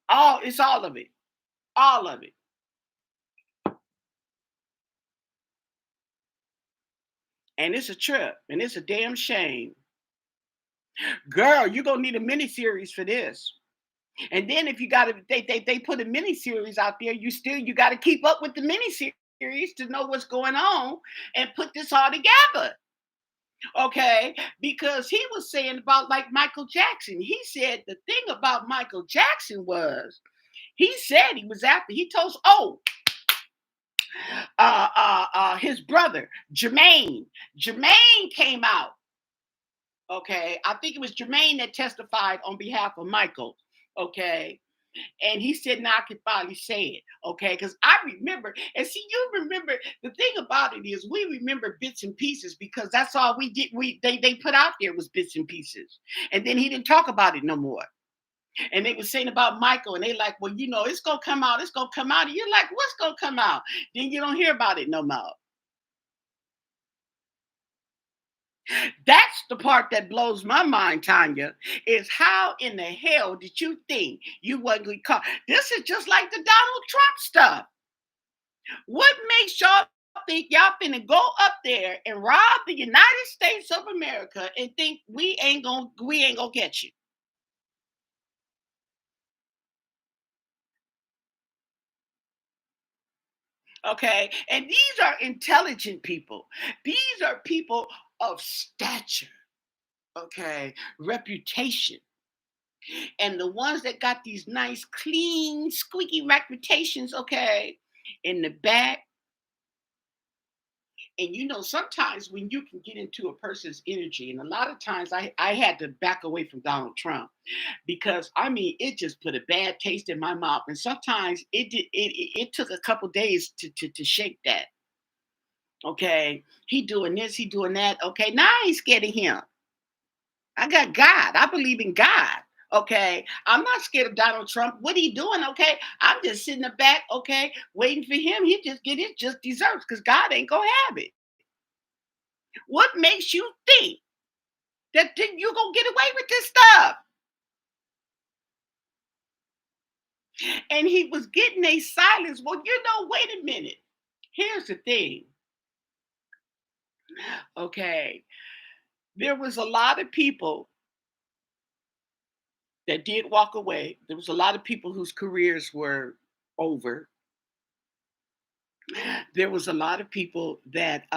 It's all of it. All of it. And it's a trip. And it's a damn shame. Girl, you're gonna need a miniseries for this. And then if you gotta they put a miniseries out there, you gotta keep up with the miniseries to know what's going on and put this all together. Okay, because he was saying about like Michael Jackson. He said the thing about Michael Jackson was he said he was after he told his brother Jermaine came out. Okay, I think it was Jermaine that testified on behalf of Michael. Okay, and he said, "Now I can finally say it." Okay, because I remember, and see, you remember. The thing about it is, we remember bits and pieces because that's all we did. They put out there was bits and pieces, and then he didn't talk about it no more. And they were saying about Michael, and they like, well, it's gonna come out. It's gonna come out. And you're like, what's gonna come out? Then you don't hear about it no more. That's the part that blows my mind, Tanya, is how in the hell did you think you wasn't going to call? This is just like the Donald Trump stuff. What makes y'all think y'all finna go up there and rob the United States of America and think we ain't gonna get you? Okay, and these are intelligent people. These are people of stature. Okay, reputation. And the ones that got these nice, clean, squeaky reputations, okay, in the back. And sometimes when you can get into a person's energy, and a lot of times I had to back away from Donald Trump because I mean it just put a bad taste in my mouth. And sometimes it took a couple days to shake that. Okay. He doing this, he doing that. Okay. Now I ain't scared of him. I got God. I believe in God. Okay. I'm not scared of Donald Trump. What he doing? Okay. I'm just sitting in the back, okay, waiting for him. He just get it just deserves because God ain't gonna have it. What makes you think that you're gonna get away with this stuff? And he was getting a silence. Well, wait a minute. Here's the thing. Okay. There was a lot of people that did walk away. There was a lot of people whose careers were over. There was a lot of people that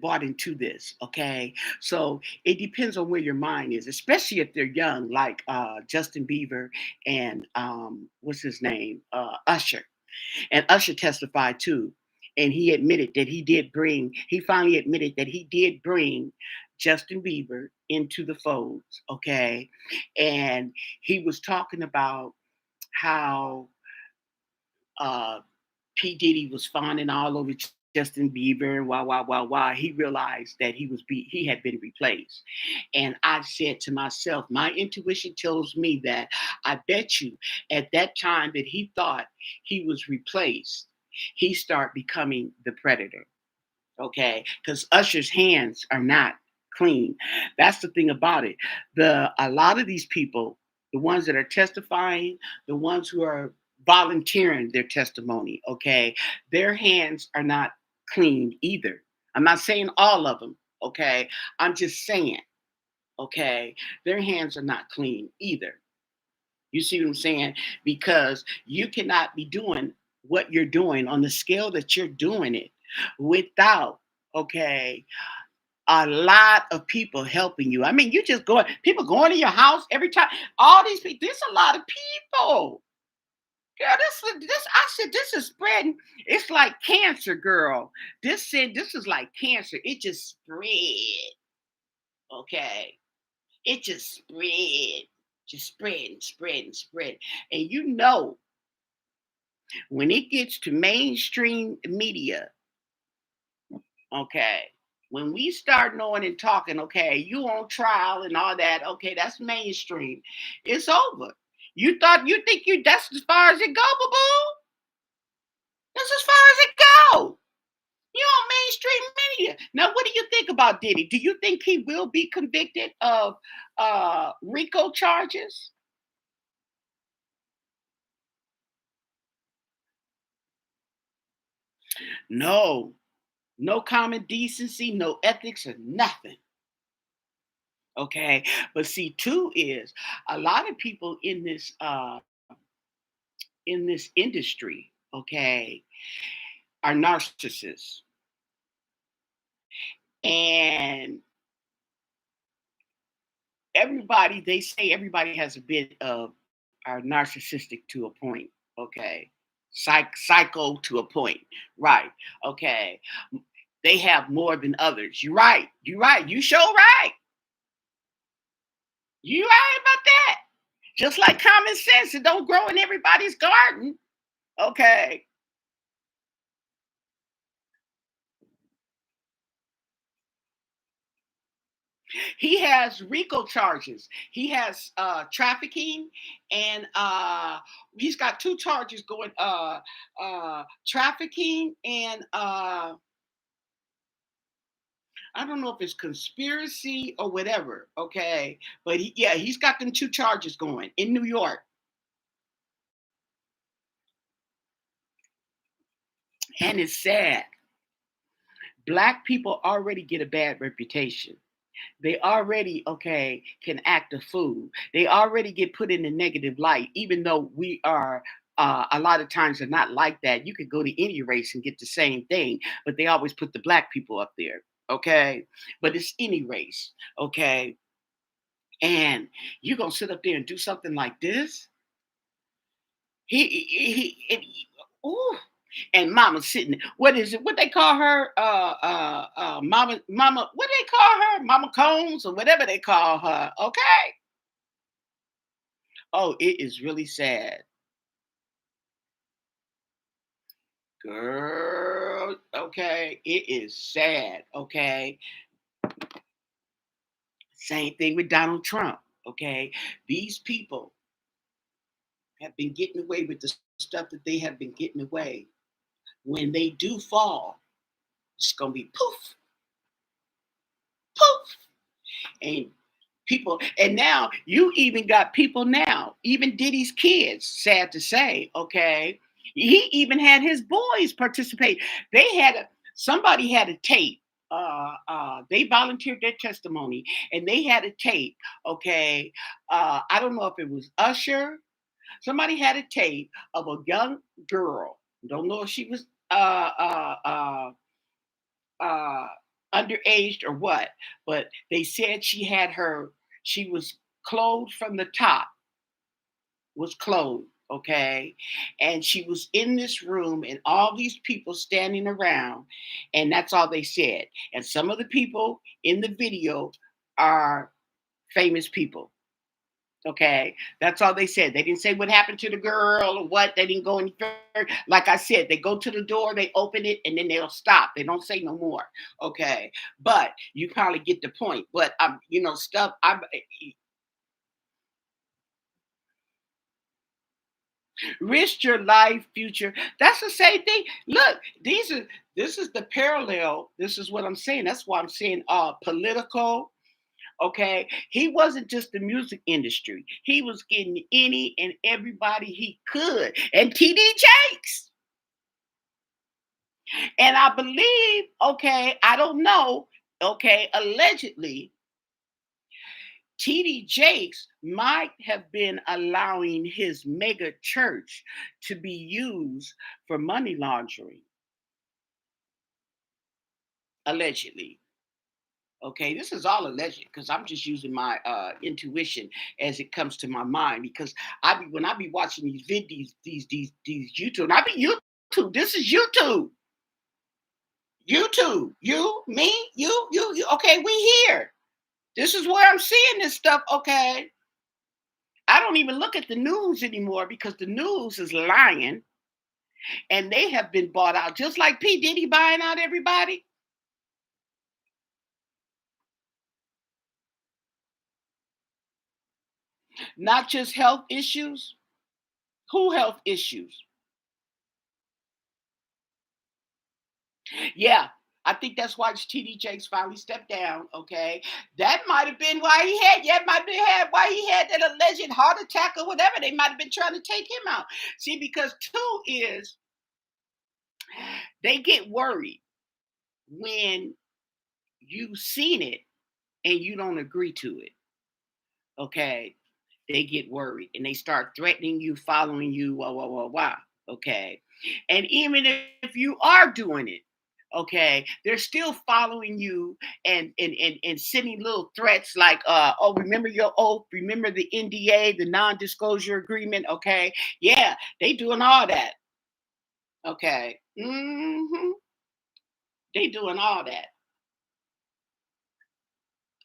bought into this. Okay, so it depends on where your mind is, especially if they're young, like Justin Bieber and what's his name, Usher. And Usher testified too, and he admitted that he did bring. He finally admitted that he did bring Justin Bieber into the folds. Okay, and he was talking about how uh, P. Diddy was fawning all over Justin Bieber and why. He realized that he had been replaced. And I said to myself, my intuition tells me that I bet you at that time that he thought he was replaced, he started becoming the predator. Okay, because Usher's hands are not clean. That's the thing about it. A lot of these people, the ones that are testifying, the ones who are volunteering their testimony, okay, their hands are not clean either. I'm not saying all of them, okay. I'm just saying, okay, their hands are not clean either. You see what I'm saying? Because you cannot be doing what you're doing on the scale that you're doing it without, okay, a lot of people helping you. I mean, you just going, people going to your house every time. All these people, there's a lot of people. Girl, I said this is spreading. It's like cancer, girl. This is like cancer. It just spread. Okay. It just spread. Just spread and spread and spread. And when it gets to mainstream media, okay, when we start knowing and talking, okay, you on trial and all that, okay, that's mainstream. It's over. You think that's as far as it go, boo boo? That's as far as it go. You on mainstream media. Now, what do you think about Diddy? Do you think he will be convicted of RICO charges? No. No common decency, no ethics, or nothing. Okay. But see, two is a lot of people in this industry, okay, are narcissists. And they say everybody has a bit of are narcissistic to a point, okay? Psycho to a point, right? Okay. They have more than others. You're right. You're right. You sure right. You right about that. Just like common sense, it don't grow in everybody's garden. Okay. He has RICO charges. He has trafficking, and he's got two charges going, trafficking and I don't know if it's conspiracy or whatever. Okay. But yeah, he's got them two charges going in New York. And it's sad. Black people already get a bad reputation. They already, okay, can act a fool. They already get put in a negative light, even though we are a lot of times are not like that. You could go to any race and get the same thing, but they always put the black people up there, okay? But it's any race, okay? And you're gonna sit up there and do something like this? Ooh. And mama sitting. What is it? What they call her? Mama. What they call her? Mama Combs or whatever they call her. Okay. Oh, it is really sad, girl. Okay, it is sad. Okay. Same thing with Donald Trump. Okay, these people have been getting away with the stuff that they have been getting away. When they do fall, it's gonna be poof, poof, and People, and now you even got people now, even Diddy's kids, sad to say, okay. He even had his boys participate. They had a somebody had a tape. They volunteered their testimony and they had a tape. Okay. I don't know if it was Usher. Somebody had a tape of a young girl. Don't know if she was uh, underaged or what, but they said she was clothed from the top, was clothed, okay? And she was in this room and all these people standing around, and that's all they said. And some of the people in the video are famous people. Okay, that's all they said. They didn't say what happened to the girl or what. They didn't go any further. Like I said, they go to the door, they open it, and then they'll stop. They don't say no more. Okay, but you probably get the point. But stuff. Risk your life, future. That's the same thing. Look, this is the parallel. This is what I'm saying. That's why I'm saying political. Okay, he wasn't just the music industry. He was getting any and everybody he could. And TD Jakes. And I believe, okay, I don't know, okay, allegedly, TD Jakes might have been allowing his mega church to be used for money laundering, allegedly. Okay, this is all alleged because I'm just using my intuition as it comes to my mind. Because when I be watching these videos, these YouTube, and I be YouTube. This is YouTube, YouTube. You, me, you. Okay, we here. This is where I'm seeing this stuff. Okay, I don't even look at the news anymore because the news is lying, and they have been bought out, just like P Diddy buying out everybody. Not just health issues. Who health issues? Yeah, I think that's why TD Jakes finally stepped down. Okay, that might have been why he had. Yeah, might have had why he had that alleged heart attack or whatever. They might have been trying to take him out. See, because two is they get worried when you've seen it and you don't agree to it. Okay, they get worried and they start threatening you, following you, wah. Okay. And even if you are doing it, okay, they're still following you and sending little threats like, oh, remember your oath, remember the NDA, the non-disclosure agreement, okay? Yeah, they doing all that. Okay. They doing all that.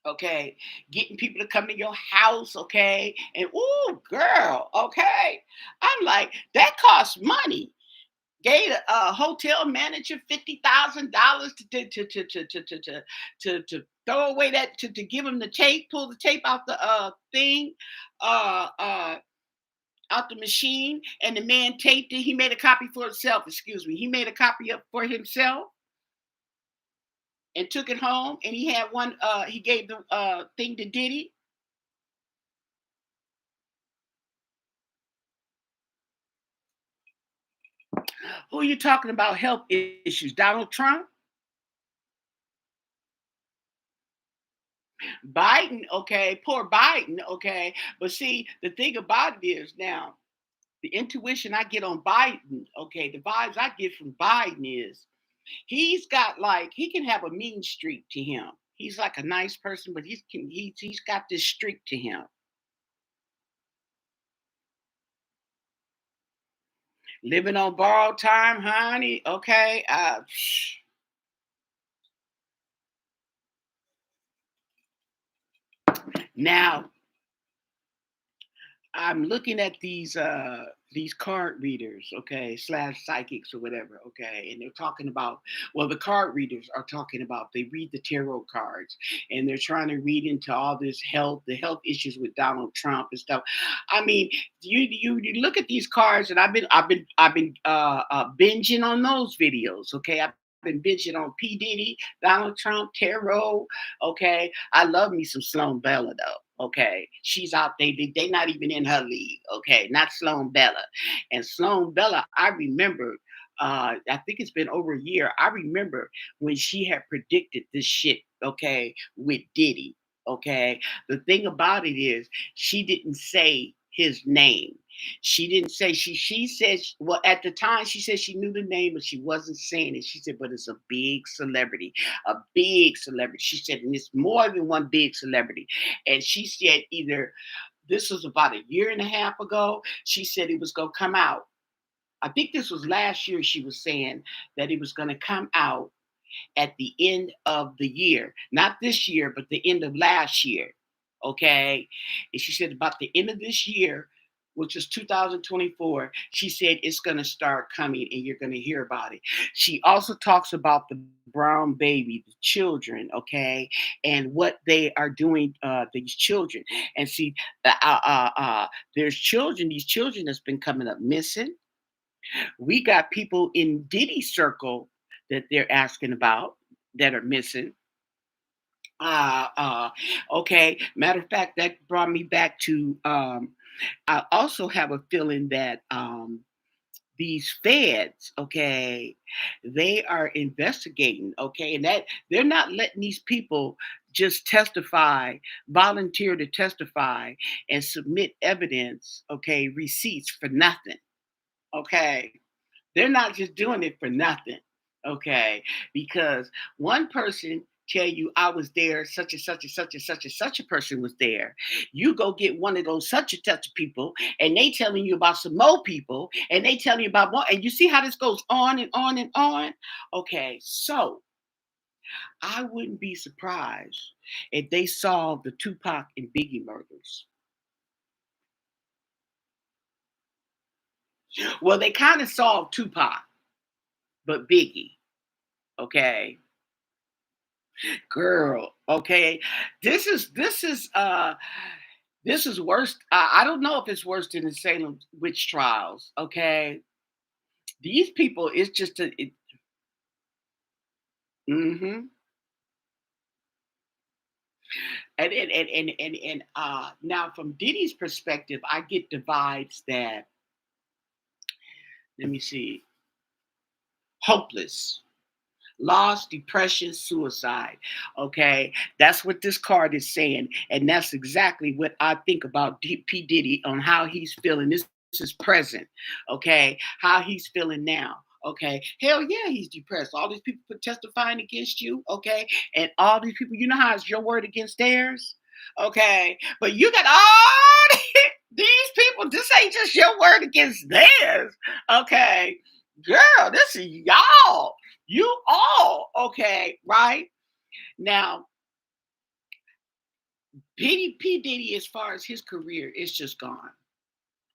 Okay, getting people to come to your house, okay, and ooh, girl, okay, I'm like that costs money. Gave a hotel manager $50,000 to throw away that to give him the tape, pull the tape out the thing, uh, uh, out the machine, and the man taped it. He made a copy for himself. Excuse me, he made a copy up for himself and took it home. And he had one. He gave the thing to Diddy. Who are you talking about? Health issues? Donald Trump? Biden, okay, poor Biden, okay. But see, the thing about it is now, the intuition I get on Biden, okay, the vibes I get from Biden is he's got like he can have a mean streak to him. He's like a nice person, but he's got this streak to him. Living on borrowed time, honey. Okay. Now I'm looking at these card readers, okay, slash psychics or whatever, okay, and they're talking about the card readers are talking about they read the tarot cards and they're trying to read into all this the health issues with Donald Trump and stuff. I mean, you look at these cards and I've been binging on those videos, okay. I've been binging on P Diddy, Donald Trump, tarot. Okay, I love me some Sloan Bella though. Okay, she's out. They not even in her league. Okay, not Sloan Bella. And Sloan Bella, I remember. I think it's been over a year. I remember when she had predicted this shit. Okay, with Diddy. Okay, the thing about it is she didn't say his name. She didn't say she said well at the time she said she knew the name, but she wasn't saying it. She said, but it's a big celebrity. She said, and it's more than one big celebrity. And she said either this was about a year and a half ago. She said it was gonna come out. I think this was last year. She was saying that it was gonna come out at the end of the year, not this year, but the end of last year. Okay. And she said about the end of this year, which is 2024, she said it's going to start coming and you're going to hear about it. She also talks about the brown baby, the children, okay, and what they are doing, these children. And see, there's children, these children that's been coming up missing. We got people in Diddy's circle that they're asking about that are missing. Uh, uh, okay. Matter of fact, that brought me back to. I also have a feeling that these feds, okay, they are investigating, okay, and that they're not letting these people just testify, volunteer to testify, and submit evidence, okay, receipts for nothing, okay. They're not just doing it for nothing, okay? Because one person tell you I was there, such and such and such and such and such a person was there. You go get one of those such and such people, and they telling you about some more people, and they telling you about more, and you see how this goes on and on and on. Okay, so I wouldn't be surprised if they solved the Tupac and Biggie murders. Well, they kind of solved Tupac, but Biggie, okay. Girl, okay. This is worse. I don't know if it's worse than the Salem witch trials. Okay, these people, it's just a. Mm-hmm. And now from Diddy's perspective, I get the vibes that, let me see, hopeless. Loss, depression, suicide. Okay, that's what this card is saying, and that's exactly what I think about P Diddy on how he's feeling. This is present. Okay, how he's feeling now. Okay, hell yeah, he's depressed. All these people testifying against you. Okay, and all these people, you know how it's your word against theirs. Okay, but you got all these people. This ain't just your word against theirs. Okay, girl, this is y'all. You all okay, right? Now, P. Diddy, as far as his career, is just gone.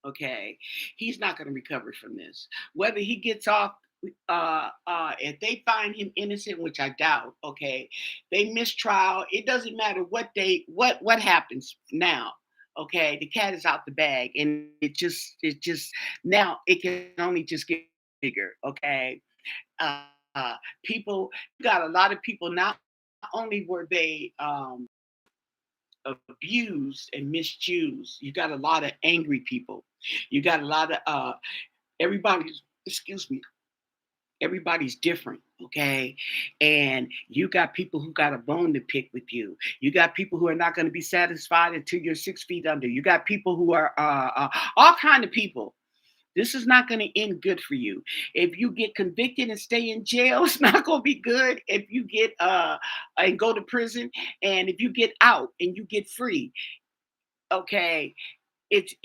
Okay. He's not going to recover from this. Whether he gets off, if they find him innocent, which I doubt, okay, they mistrial. It doesn't matter what happens now. Okay, the cat is out the bag, and it just now it can only just get bigger. Okay, uh, people got a lot of people. Not only were they abused and misused, you got a lot of angry people. You got a lot of everybody's. Excuse me. Everybody's different, okay? And you got people who got a bone to pick with you. You got people who are not going to be satisfied until you're 6 feet under. You got people who are all kind of people. This is not going to end good for you. If you get convicted and stay in jail, it's not going to be good. If you get and go to prison, and if you get out and you get free, okay, it's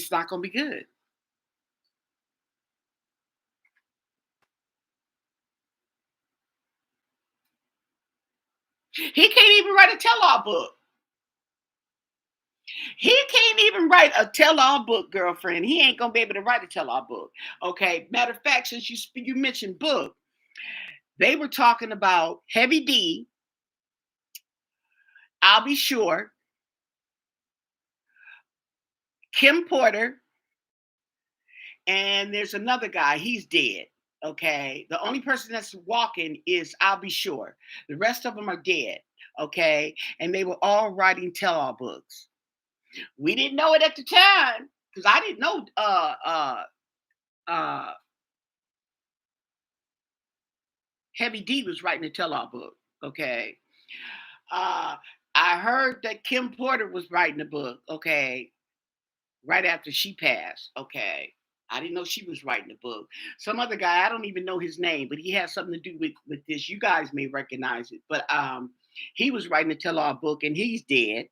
not going to be good. He can't even write a tell-all book. He can't even write a tell-all book, girlfriend. He ain't gonna be able to write a tell-all book. Okay. Matter of fact, since you mentioned book, they were talking about Heavy D. I'll be sure. Kim Porter, and there's another guy. He's dead. Okay. The only person that's walking is I'll be sure. The rest of them are dead. okay, and they were all writing tell-all books. We didn't know it at the time because I didn't know uh Heavy D was writing a tell-all book. Okay. Uh I heard that Kim Porter was writing a book, okay, right after she passed. Okay. I didn't know she was writing a book. Some other guy, I don't even know his name, but he has something to do with this. You guys may recognize it. But he was writing a tell-all book and he's dead.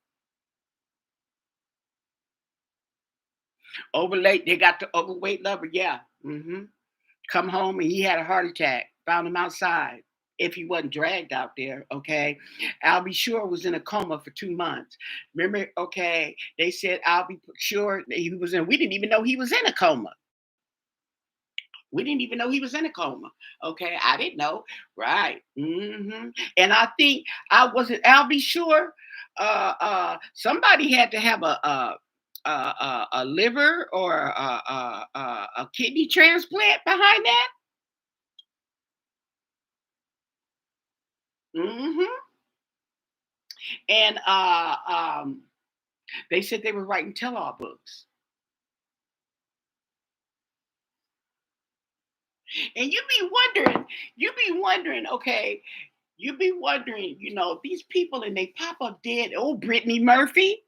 Overweight, they got the overweight lover, yeah. Come home and he had a heart attack. Found him outside. If he wasn't dragged out there, okay. Albie Shore was in a coma for 2 months. Remember, okay, they said Albie Shore, he was in, we didn't even know he was in a coma. We didn't even know he was in a coma. Okay, I didn't know. Right. And I think I wasn't Albie Shore. Somebody had to have a liver or a kidney transplant behind that. hmm And they said they were writing tell-all books. And you be wondering, okay, you be wondering, these people and they pop up dead. Oh, Brittany Murphy.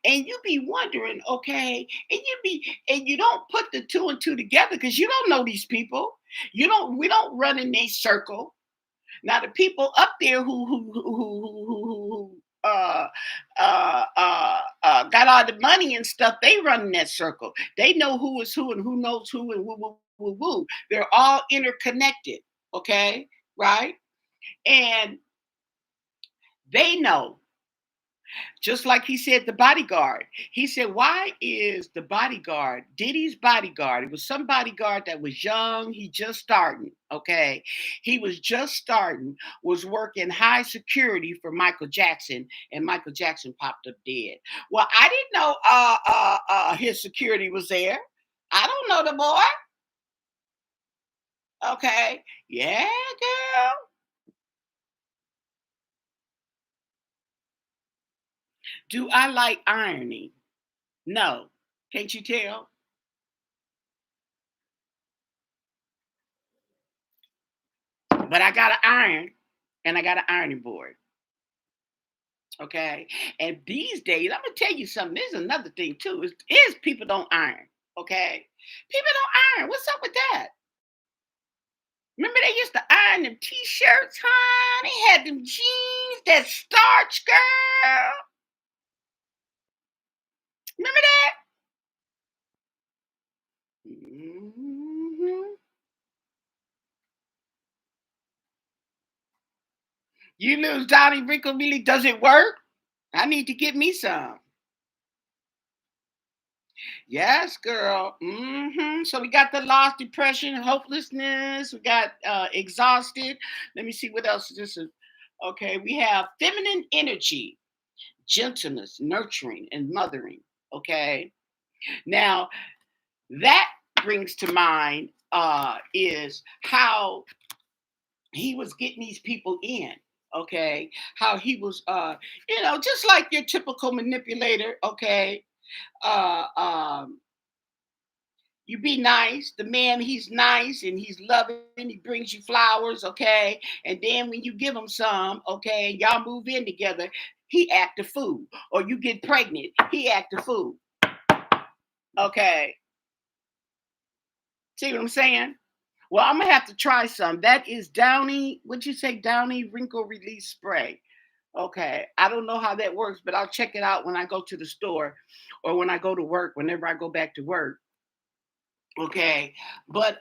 And you be wondering, okay, and you don't put the two and two together because you don't know these people. We don't run in a circle. Now the people up there who got all the money and stuff, they run in that circle. They know who is who and who knows who and woo woo woo woo. They're all interconnected, okay, right? And they know. Just like he said, the bodyguard. He said, why is the bodyguard, Diddy's bodyguard? It was some bodyguard that was young. He just starting. Okay. He was just starting, was working high security for Michael Jackson, and Michael Jackson popped up dead. Well, I didn't know his security was there. I don't know the boy. Okay. Yeah, girl. Do I like irony? No. Can't you tell? But I got an iron and I got an ironing board. Okay. And these days, I'm gonna tell you something. There's another thing too. Is people don't iron. Okay. People don't iron. What's up with that? Remember they used to iron them t-shirts, huh? They had them jeans, that starch girl. Remember that? hmm You lose Donnie Wrinkle really does it work? I need to get me some. Yes, girl. So we got the loss, depression, hopelessness. We got exhausted. Let me see what else this is. Okay, we have feminine energy, gentleness, nurturing, and mothering. Okay. Now that brings to mind is how he was getting these people in. Okay, how he was, just like your typical manipulator. Okay, uh, um, you be nice. The man, he's nice and he's loving. He brings you flowers, okay? And then when you give him some, okay, and y'all move in together, he act a fool. Or you get pregnant, he act a fool. Okay. See what I'm saying? Well, I'm gonna have to try some. That is Downy, what'd you say? Downy wrinkle release spray. Okay. I don't know how that works, but I'll check it out when I go to the store or when I go to work, whenever I go back to work. Okay. But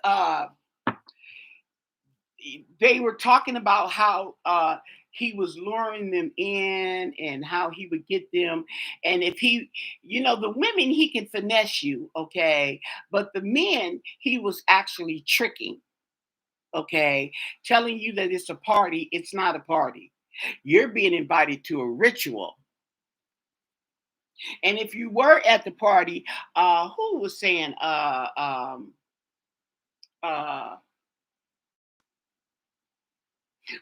they were talking about how he was luring them in and how he would get them. And if he, the women, he can finesse you, okay? But the men, he was actually tricking, okay? Telling you that it's a party, it's not a party. You're being invited to a ritual. And if you were at the party, who was saying, uh,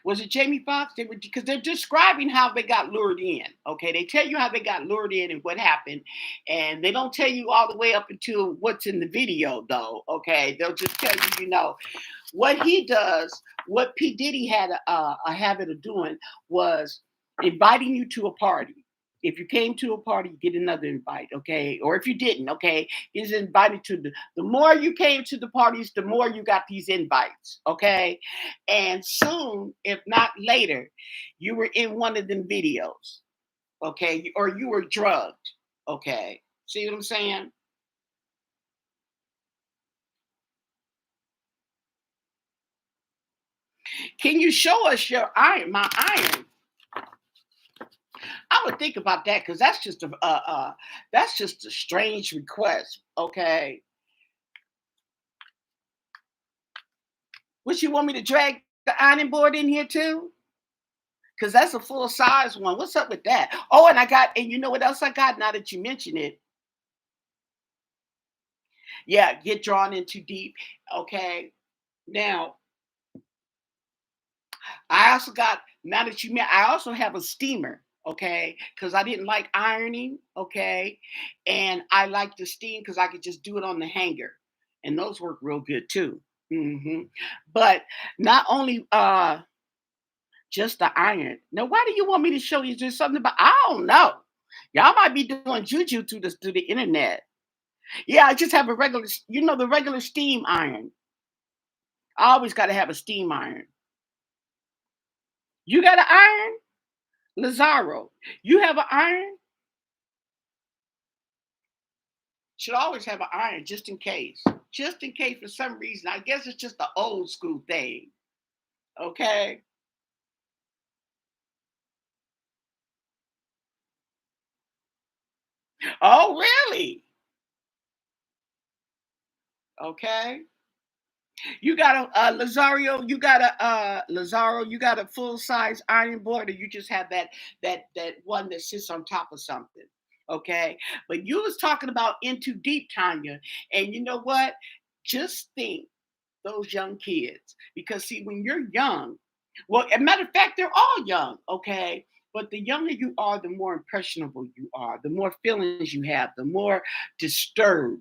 Was it Jamie Foxx? They were because they're describing how they got lured in. Okay, they tell you how they got lured in and what happened, and they don't tell you all the way up until what's in the video, though. Okay, they'll just tell you, what he does. What P Diddy had a habit of doing was inviting you to a party. If you came to a party, you get another invite, okay? Or if you didn't, okay, he's invited to the more you came to the parties, the more you got these invites, okay? And soon, if not later, you were in one of them videos, okay? Or you were drugged, okay? See what I'm saying? Can you show us your iron, my iron? I would think about that because that's just a strange request, okay? Would you want me to drag the ironing board in here too? Because that's a full size one. What's up with that? Oh, and you know what else I got now that you mention it? Yeah, get drawn in too deep. Okay. Now, I also got, now that you met, I also have a steamer. Okay. Because I didn't like ironing. Okay. And I like the steam because I could just do it on the hanger. And those work real good too. But not only just the iron. Now, why do you want me to show you just something about? I don't know. Y'all might be doing juju to the internet. Yeah, I just have a regular, the regular steam iron. I always got to have a steam iron. You got an iron, Lazaro? You have an iron? Should always have an iron just in case. Just in case for some reason. I guess it's just the old school thing. Okay. Oh, really? Okay. You got a Lazario, you got a Lazaro, you got a full size iron board, or you just have that one that sits on top of something. Okay. But you was talking about into deep, Tanya. And you know what? Just think those young kids. Because see, when you're young, well, as a matter of fact, they're all young, okay? But the younger you are, the more impressionable you are, the more feelings you have, the more disturbed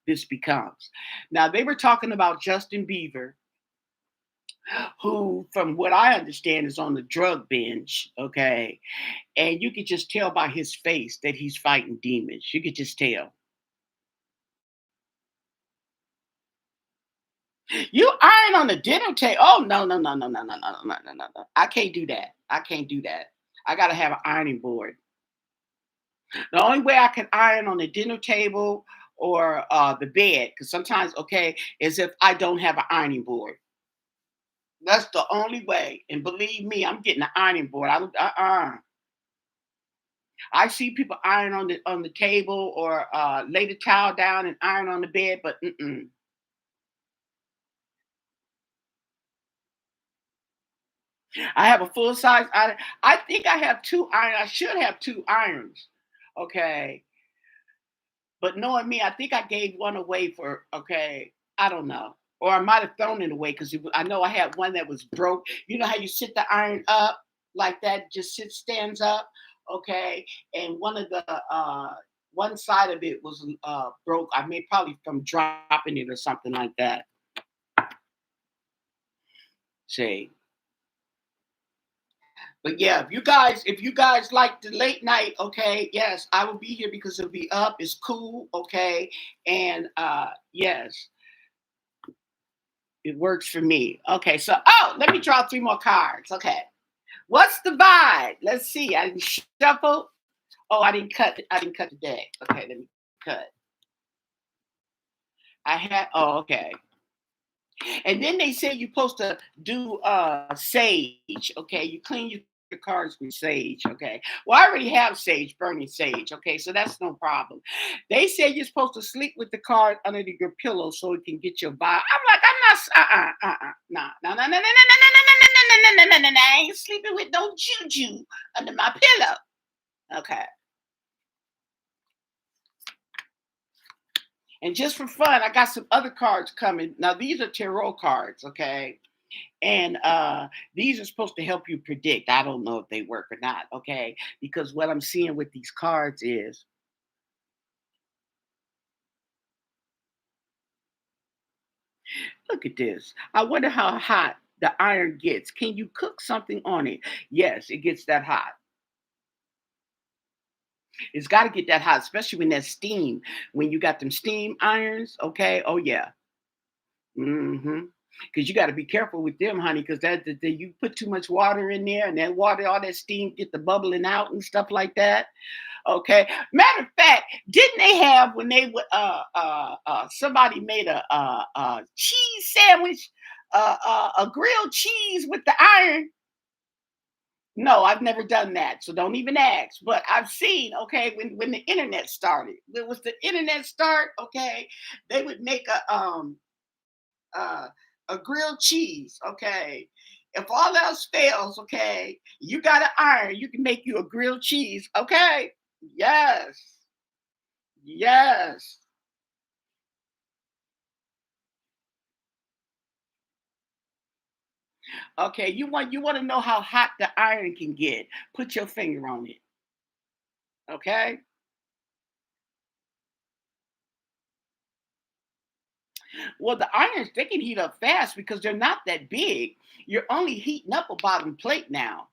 this becomes. Now, they were talking about Justin Bieber, who, from what I understand, is on the drug binge, okay? And you could just tell by his face that he's fighting demons. You could just tell. You iron on the dinner table. Oh, no, no, no, no, no, no, no, no, no, no, no. I can't do that. I can't do that. I got to have an ironing board. The only way I can iron on the dinner table or the bed, because sometimes, okay, is if I don't have an ironing board. That's the only way. And believe me, I'm getting an ironing board. I see people iron on the table or lay the towel down and iron on the bed, but I have a full size iron. I think I have two iron. I should have two irons. Okay. But knowing me, I think I gave one away for, okay, I don't know. Or I might have thrown it away because I know I had one that was broke. You know how you sit the iron up like that, just stands up, okay? And one side of it was broke. I may probably from dropping it or something like that. See. But yeah, if you guys like the late night, okay, yes, I will be here because it'll be up. It's cool, okay, and yes, it works for me. Okay, so let me draw three more cards. Okay, what's the vibe? Let's see. I didn't shuffle. Oh, I didn't cut. I didn't cut the deck. Okay, let me cut. I had. Oh, okay. And then they say you're supposed to do sage. Okay, you clean your cards with sage. Okay, well I already have sage, burning sage. Okay, so that's no problem. They say you're supposed to sleep with the card under your pillow so it can get your vibe. I'm like, I'm not. Nah, no, no, no, no, no, no, no, no, no, no, no, no, no. I ain't sleeping with no juju under my pillow. Okay. And just for fun, I got some other cards coming. Now these are tarot cards. Okay, And these are supposed to help you predict. I don't know if they work or not, okay? Because what I'm seeing with these cards is, look at this. I wonder how hot the iron gets. Can you cook something on it? Yes, it gets that hot. It's got to get that hot, especially when that steam, when you got them steam irons, okay? Oh, yeah. Mm-hmm. Because you got to be careful with them, honey, because you put too much water in there, and that water, all that steam get the bubbling out and stuff like that. Okay. Matter of fact, didn't they have when they would somebody made a cheese sandwich, a grilled cheese with the iron? No, I've never done that, so don't even ask. But I've seen, okay, when the internet started, it was the internet start, okay, they would make uh, a grilled cheese, okay. If all else fails, okay, you got an iron, you can make you a grilled cheese, okay. Yes, yes. Okay, you want to know how hot the iron can get? Put your finger on it, okay. Well, the irons they can heat up fast because they're not that big. You're only heating up a bottom plate now.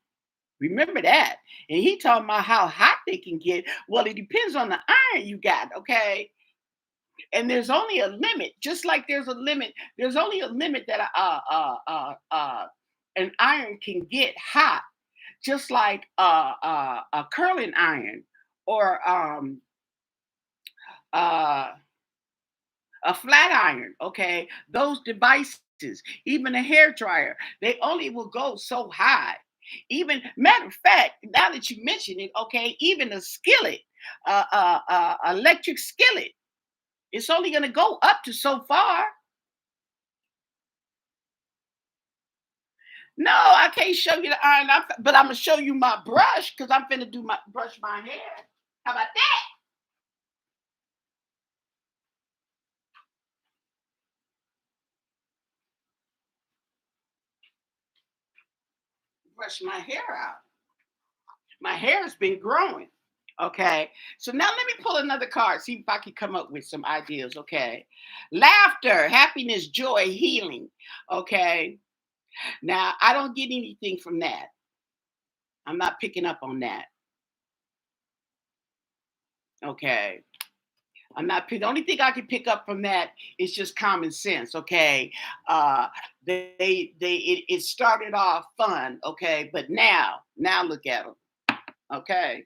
Remember that. And he talking about how hot they can get. Well, it depends on the iron you got, okay? And there's only a limit, just like there's only a limit that an iron can get hot, just like a curling iron or uh a flat iron, okay? Those devices, even a hair dryer, they only will go so high. Even matter of fact, now that you mention it, okay, even a skillet, electric skillet, it's only going to go up to so far. No, I can't show you the iron, but I'm gonna show you my brush because I'm finna do my brush my hair. How about that? Brush my hair out. My hair has been growing. Okay. So now let me pull another card, see if I can come up with some ideas. Okay. Laughter, happiness, joy, healing. Okay. Now I don't get anything from that. I'm not picking up on that. Okay. The only thing I can pick up from that is just common sense. Okay. Uh it started off fun, okay, but now look at them. Okay.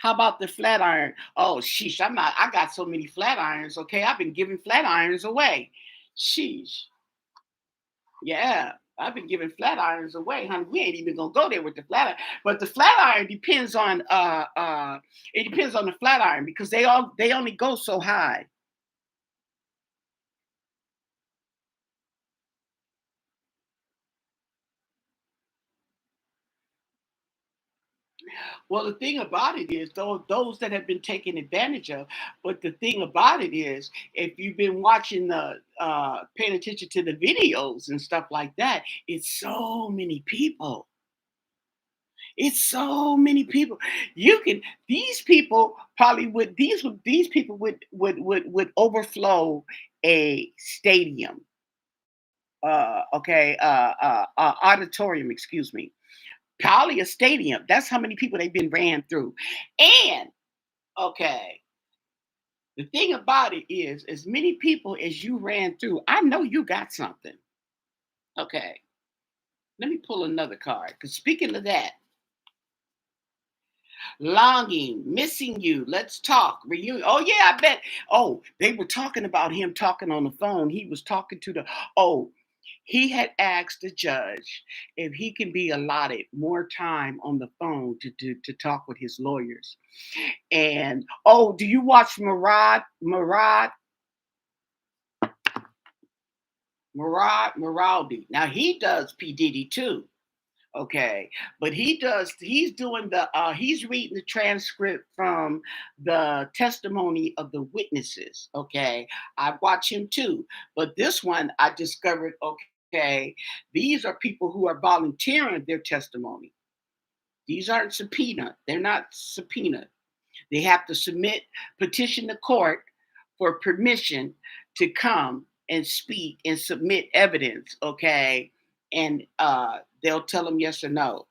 How about the flat iron? Oh, sheesh, I got so many flat irons, okay? I've been giving flat irons away. Sheesh. Yeah. I've been giving flat irons away, honey. We ain't even gonna go there with the flat iron. But the flat iron depends on it depends on the flat iron because they only go so high. Well, the thing about it is, those that have been taken advantage of. But the thing about it is, if you've been watching paying attention to the videos and stuff like that, it's so many people. It's so many people. You can these people probably would these people would overflow a stadium. Okay, auditorium. Excuse me. Probably a stadium. That's how many people they've been ran through. And okay, the thing about it is, as many people as you ran through, I know you got something. Okay, let me pull another card. Because speaking of that, longing, missing you, let's talk, reunion. Oh, yeah, I bet. Oh, they were talking about him talking on the phone. He was talking to oh, he had asked the judge if he can be allotted more time on the phone to talk with his lawyers. And oh, do you watch Murad Maraldi? Now he does P Diddy too, Okay, but he's doing he's reading the transcript from the testimony of the witnesses. Okay, I watch him too, but this one I discovered, okay, these are people who are volunteering their testimony. These aren't subpoena. They're not subpoena. They have to petition the court for permission to come and speak and submit evidence, okay? And they'll tell them yes or no.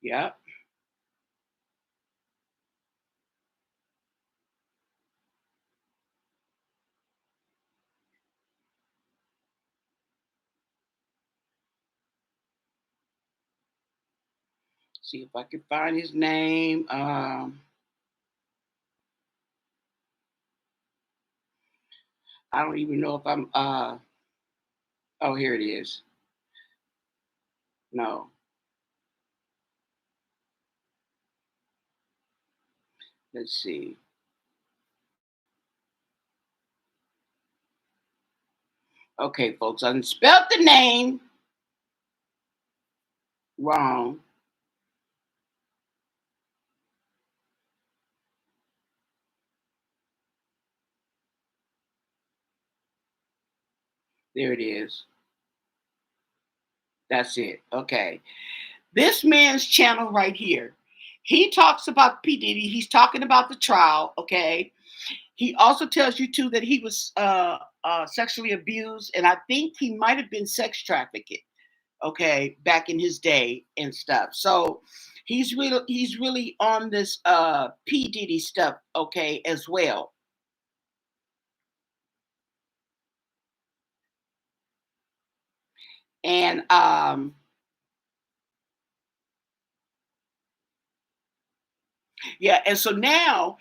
Yeah. See if I can find his name. I don't even know if I'm oh, here it is. No. Let's see. Okay, folks, I spelled the name wrong. There it is. That's it. Okay. This man's channel right here. He talks about P. Diddy. He's talking about the trial. Okay. He also tells you too that he was sexually abused, and I think he might have been sex trafficked. Okay, back in his day and stuff. So he's really on this P Diddy stuff. Okay, as well. And yeah, and so now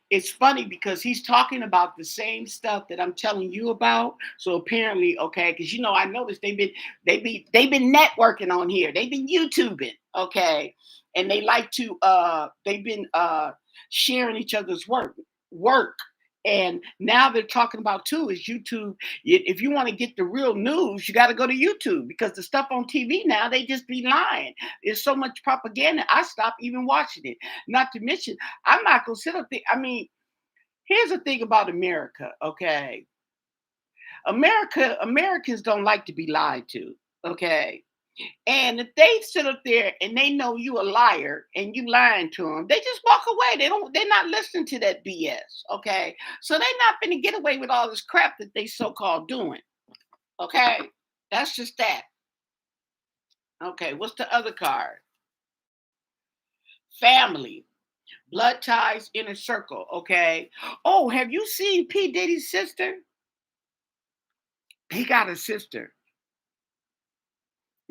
it's funny because he's talking about the same stuff that I'm telling you about. So apparently, okay, because I noticed they've been networking on here. They've been YouTubing, okay, and they've been sharing each other's work. And now they're talking about too is YouTube. If you want to get the real news, you got to go to YouTube because the stuff on TV now they just be lying. There's so much propaganda. I stopped even watching it. Not to mention, I'm not gonna sit up there. I mean, here's the thing about America, okay? Americans don't like to be lied to, okay? And if they sit up there and they know you a liar and you lying to them, they just walk away. They're not listening to that BS, okay? So they're not gonna get away with all this crap that they so-called doing, okay? That's just that. Okay, what's the other card? Family. Blood ties, inner circle, okay? Oh, have you seen P. Diddy's sister? He got a sister.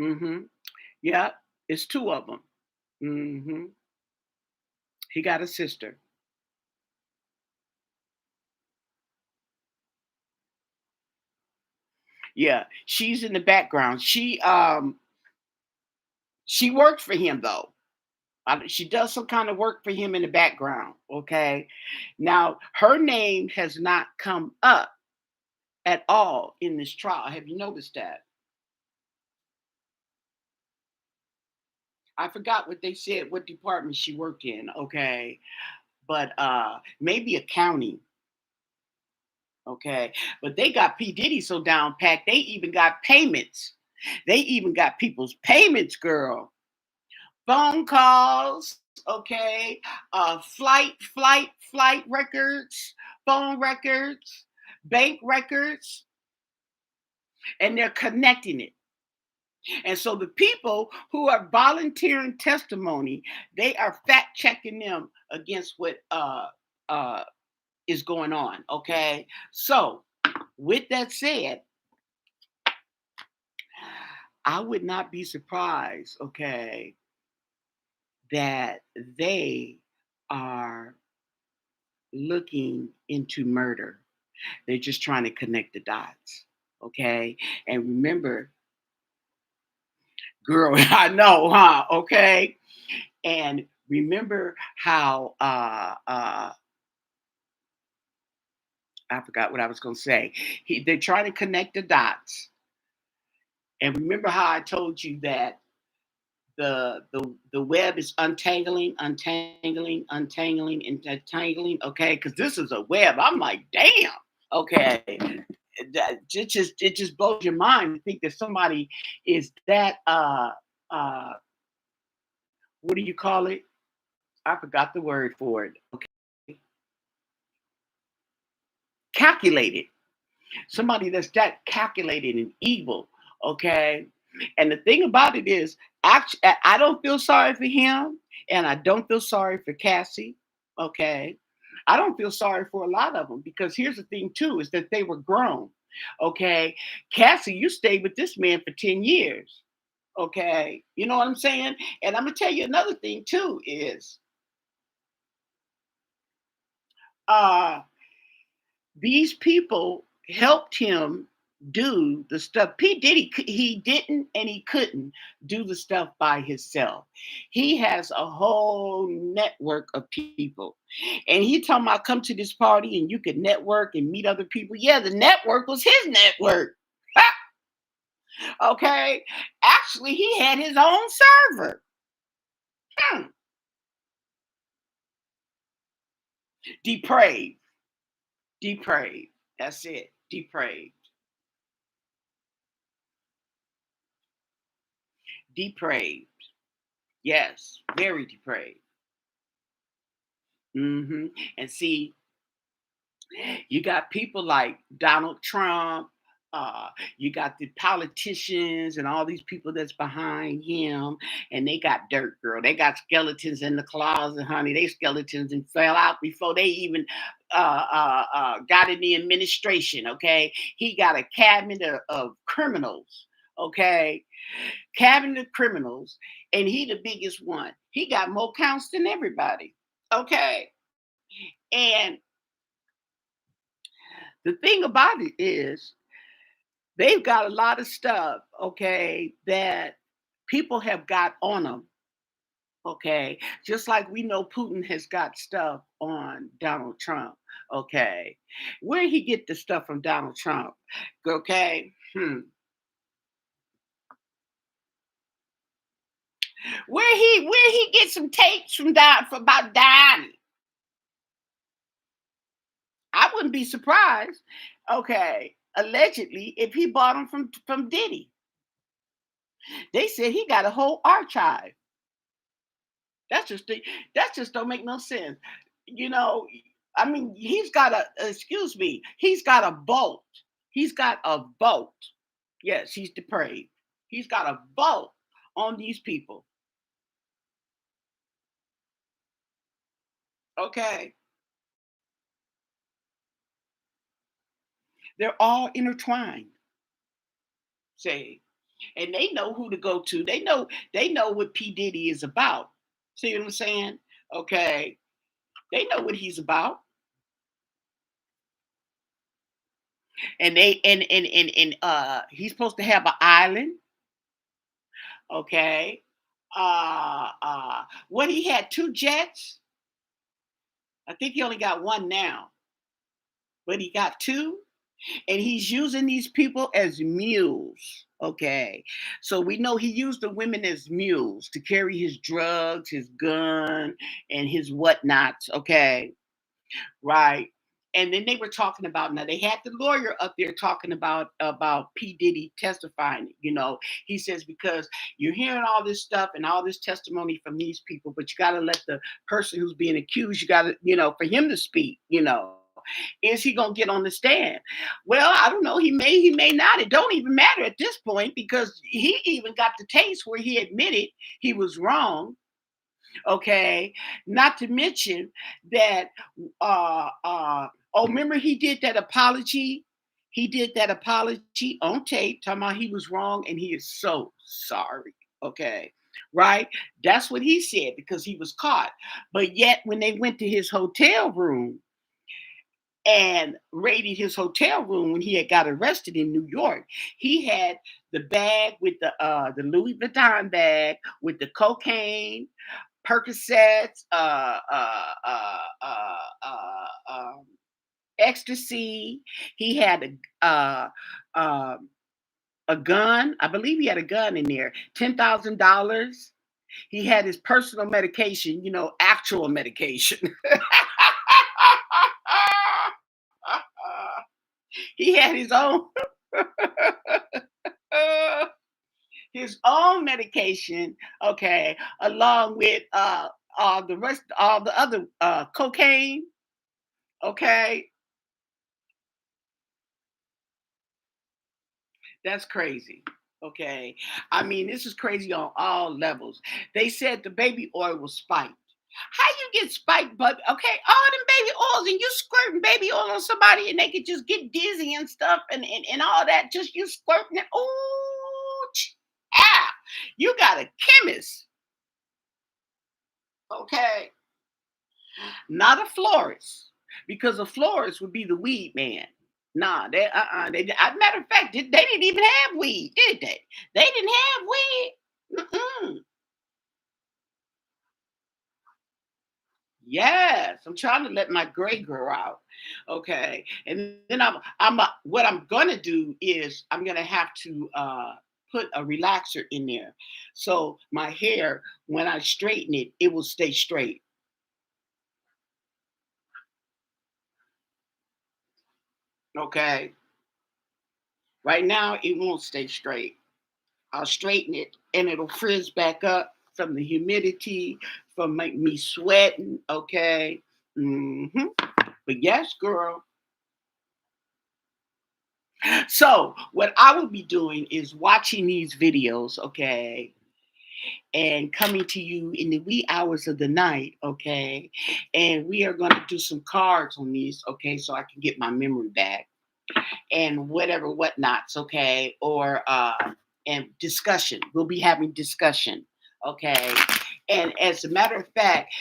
Mm-hmm. Yeah, it's two of them. Mm-hmm. He got a sister. Yeah, she's in the background. She works for him though. She does some kind of work for him in the background. Okay. Now her name has not come up at all in this trial. Have you noticed that? I forgot what they said, what department she worked in. Okay. But maybe accounting. Okay. But they got P. Diddy so down packed, they even got payments. They even got people's payments, girl. Phone calls, okay, flight records, phone records, bank records, and they're connecting it. And so the people who are volunteering testimony, they are fact checking them against what uh is going on. Okay. So with that said, I would not be surprised, okay, that they are looking into murder. They're just trying to connect the dots. Okay. And remember, girl, I know, huh? Okay. And remember how I forgot what I was going to say. They're trying to connect the dots. And remember how I told you that the web is untangling, untangling, untangling, and untangling. Okay, because this is a web. I'm like, damn. Okay, it just blows your mind to think that somebody is that uh what do you call it? I forgot the word for it. Okay, calculated. Somebody that's that calculated and evil. Okay, and the thing about it is, actually, I don't feel sorry for him, and I don't feel sorry for Cassie. Okay, I don't feel sorry for a lot of them because here's the thing too: is that they were grown. Okay, Cassie, you stayed with this man for 10 years. Okay, you know what I'm saying? And I'm gonna tell you another thing too is uh these people helped him do the stuff. P. Diddy, he didn't and he couldn't do the stuff by himself. He has a whole network of people. And he talking about come to this party and you could network and meet other people. Yeah, the network was his network. Okay. Actually, he had his own server. Hmm. Depraved. Depraved. That's it. Depraved. Depraved. Yes, very depraved. And see, you got people like Donald Trump. You got the politicians and all these people that's behind him, and they got dirt, girl. They got skeletons in the closet, honey. They skeletons and fell out before they even got in the administration. Okay, he got a cabinet of criminals. Okay, cabinet of criminals, and he the biggest one. He got more counts than everybody. Okay, and the thing about it is they've got a lot of stuff, okay, that people have got on them, okay? Just like we know Putin has got stuff on Donald Trump, okay? Where he get the stuff from Donald Trump, okay? Where he get some tapes from for about Donnie? I wouldn't be surprised, okay, allegedly, if he bought them from Diddy. They said he got a whole archive. That's just that just don't make no sense. You know, I mean, he's got excuse me, he's got a boat. He's got a boat. Yes, he's depraved. He's got a boat on these people. Okay. They're all intertwined, say. And they know who to go to. They know what P. Diddy is about. See what I'm saying? Okay. They know what he's about. And they and he's supposed to have an island. Okay. When he had two jets, I think he only got one now, but he got two, and he's using these people as mules. Okay, so we know he used the women as mules to carry his drugs, his gun, and his whatnots. Okay, right. And then they were talking about now they had the lawyer up there talking about P. Diddy testifying. He says because you're hearing all this stuff and all this testimony from these people, but you got to let the person who's being accused, you got to for him to speak. Is he gonna get on the stand? Well, I don't know. He may not. It don't even matter at this point because he even got the taste where he admitted he was wrong. Okay, not to mention that remember he did that apology. He did that apology on tape, talking about he was wrong and he is so sorry. Okay, right? That's what he said because he was caught. But yet, when they went to his hotel room and raided his hotel room when he had got arrested in New York, he had the bag with the Louis Vuitton bag with the cocaine, Percocets, ecstasy. He had uh, a gun. I believe he had a gun in there. $10,000. He had his personal medication, actual medication. He had his own medication, okay, along with all the other cocaine, okay. That's crazy. Okay. I mean, this is crazy on all levels. They said the baby oil was spiked. How you get spiked, but okay, all them baby oils and you squirting baby oil on somebody and they could just get dizzy and stuff and all that, just you squirting it. Oh, ah, you got a chemist, okay, not a florist, because a florist would be the weed man. Nah, they. Matter of fact, they didn't even have weed, did they? They didn't have weed. Mm-mm. Yes, I'm trying to let my gray grow out. Okay, and then what I'm gonna do is I'm gonna have to put a relaxer in there, so my hair, when I straighten it, it will stay straight. Okay, right now it won't stay straight. I'll straighten it and it'll frizz back up from the humidity, from me sweating. Okay. But yes, girl. So, what I will be doing is watching these videos, okay, and coming to you in the wee hours of the night, okay, and we are going to do some cards on these, okay, so I can get my memory back and whatever whatnots, okay, or and discussion. We'll be having discussion, okay. And as a matter of fact,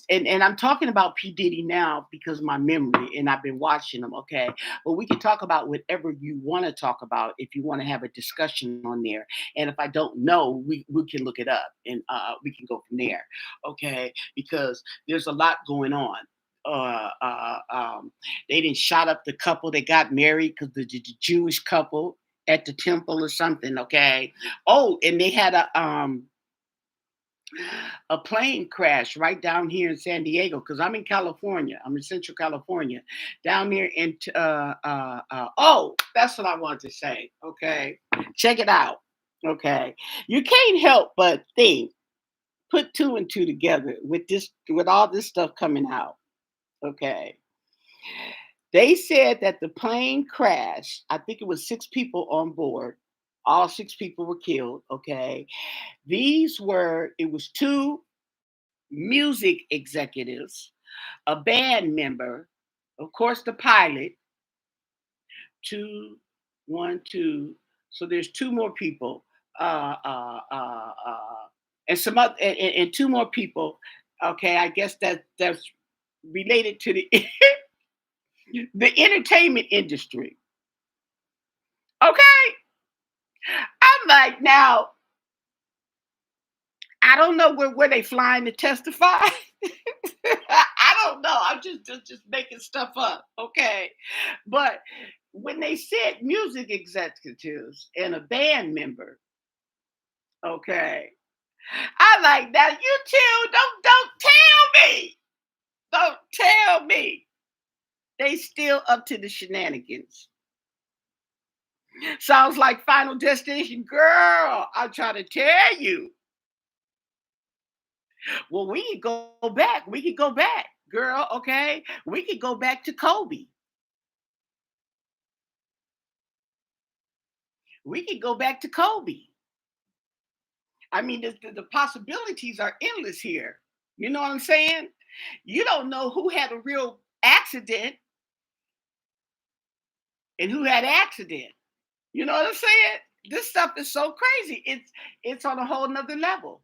and I'm talking about P Diddy now because of my memory, and I've been watching them, okay. But we can talk about whatever you want to talk about if you want to have a discussion on there. And if I don't know, we can look it up and we can go from there, okay. Because there's a lot going on. Uh, uh, um, they didn't shot up the couple that got married because the Jewish couple at the temple or something. Okay. Oh, and they had a plane crash right down here in San Diego because I'm in California. I'm in Central California, down there in. Oh, that's what I wanted to say. Okay, check it out. Okay, you can't help but think, put two and two together with this, with all this stuff coming out. Okay, they said that the plane crashed. I think it was six people on board. All six people were killed. Okay. It was two music executives, a band member, of course, the pilot, two, one, two. So there's two more people, uh, uh, uh, uh, and some other, and two more people. Okay. I guess that's related to the, the entertainment industry. Okay. I'm like, now, I don't know where they flying to testify. I don't know. I'm just making stuff up. Okay. But when they said music executives and a band member, okay, I like that. You two, don't tell me. Don't tell me. They still up to the shenanigans. Sounds like Final Destination. Girl, I'm trying to tell you. Well, we could go back. We could go back, girl. Okay, we could go back to Kobe. We could go back to Kobe. I mean, the possibilities are endless here. You know what I'm saying? You don't know who had a real accident and who had accident. You know what I'm saying? This stuff is so crazy. It's on a whole nother level.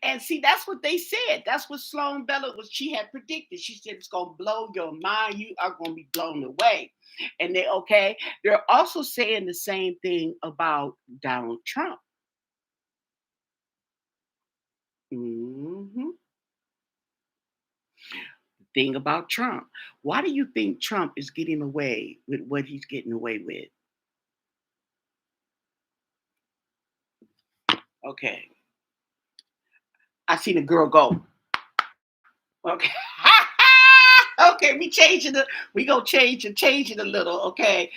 And see, that's what they said. That's what Sloan Bella was. She had predicted. She said it's gonna blow your mind. You are gonna be blown away. And they okay. They're also saying the same thing about Donald Trump. Hmm. thing about Trump. Why do you think Trump is getting away with what he's getting away with? Okay. I seen a girl go. Okay. Okay, we gonna change it a little. Okay.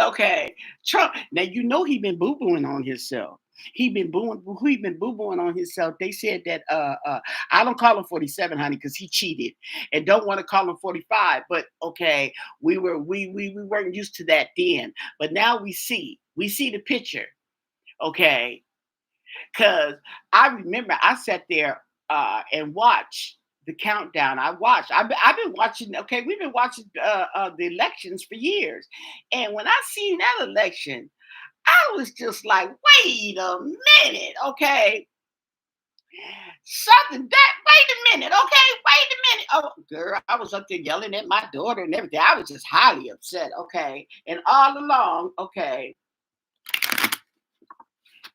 Okay. Trump. Now you know he been boo booing on himself. He been boo booing on himself. They said that I don't call him 47, honey, because he cheated, and don't want to call him 45. But okay, we weren't used to that then, but now we see the picture. Okay, because I remember I sat there and watched the countdown. I've been watching. Okay, we've been watching the elections for years, and when I seen that election, I was just like, wait a minute, okay. Something that wait a minute, okay, wait a minute. Oh girl, I was up there yelling at my daughter and everything. I was just highly upset, okay. And all along, okay,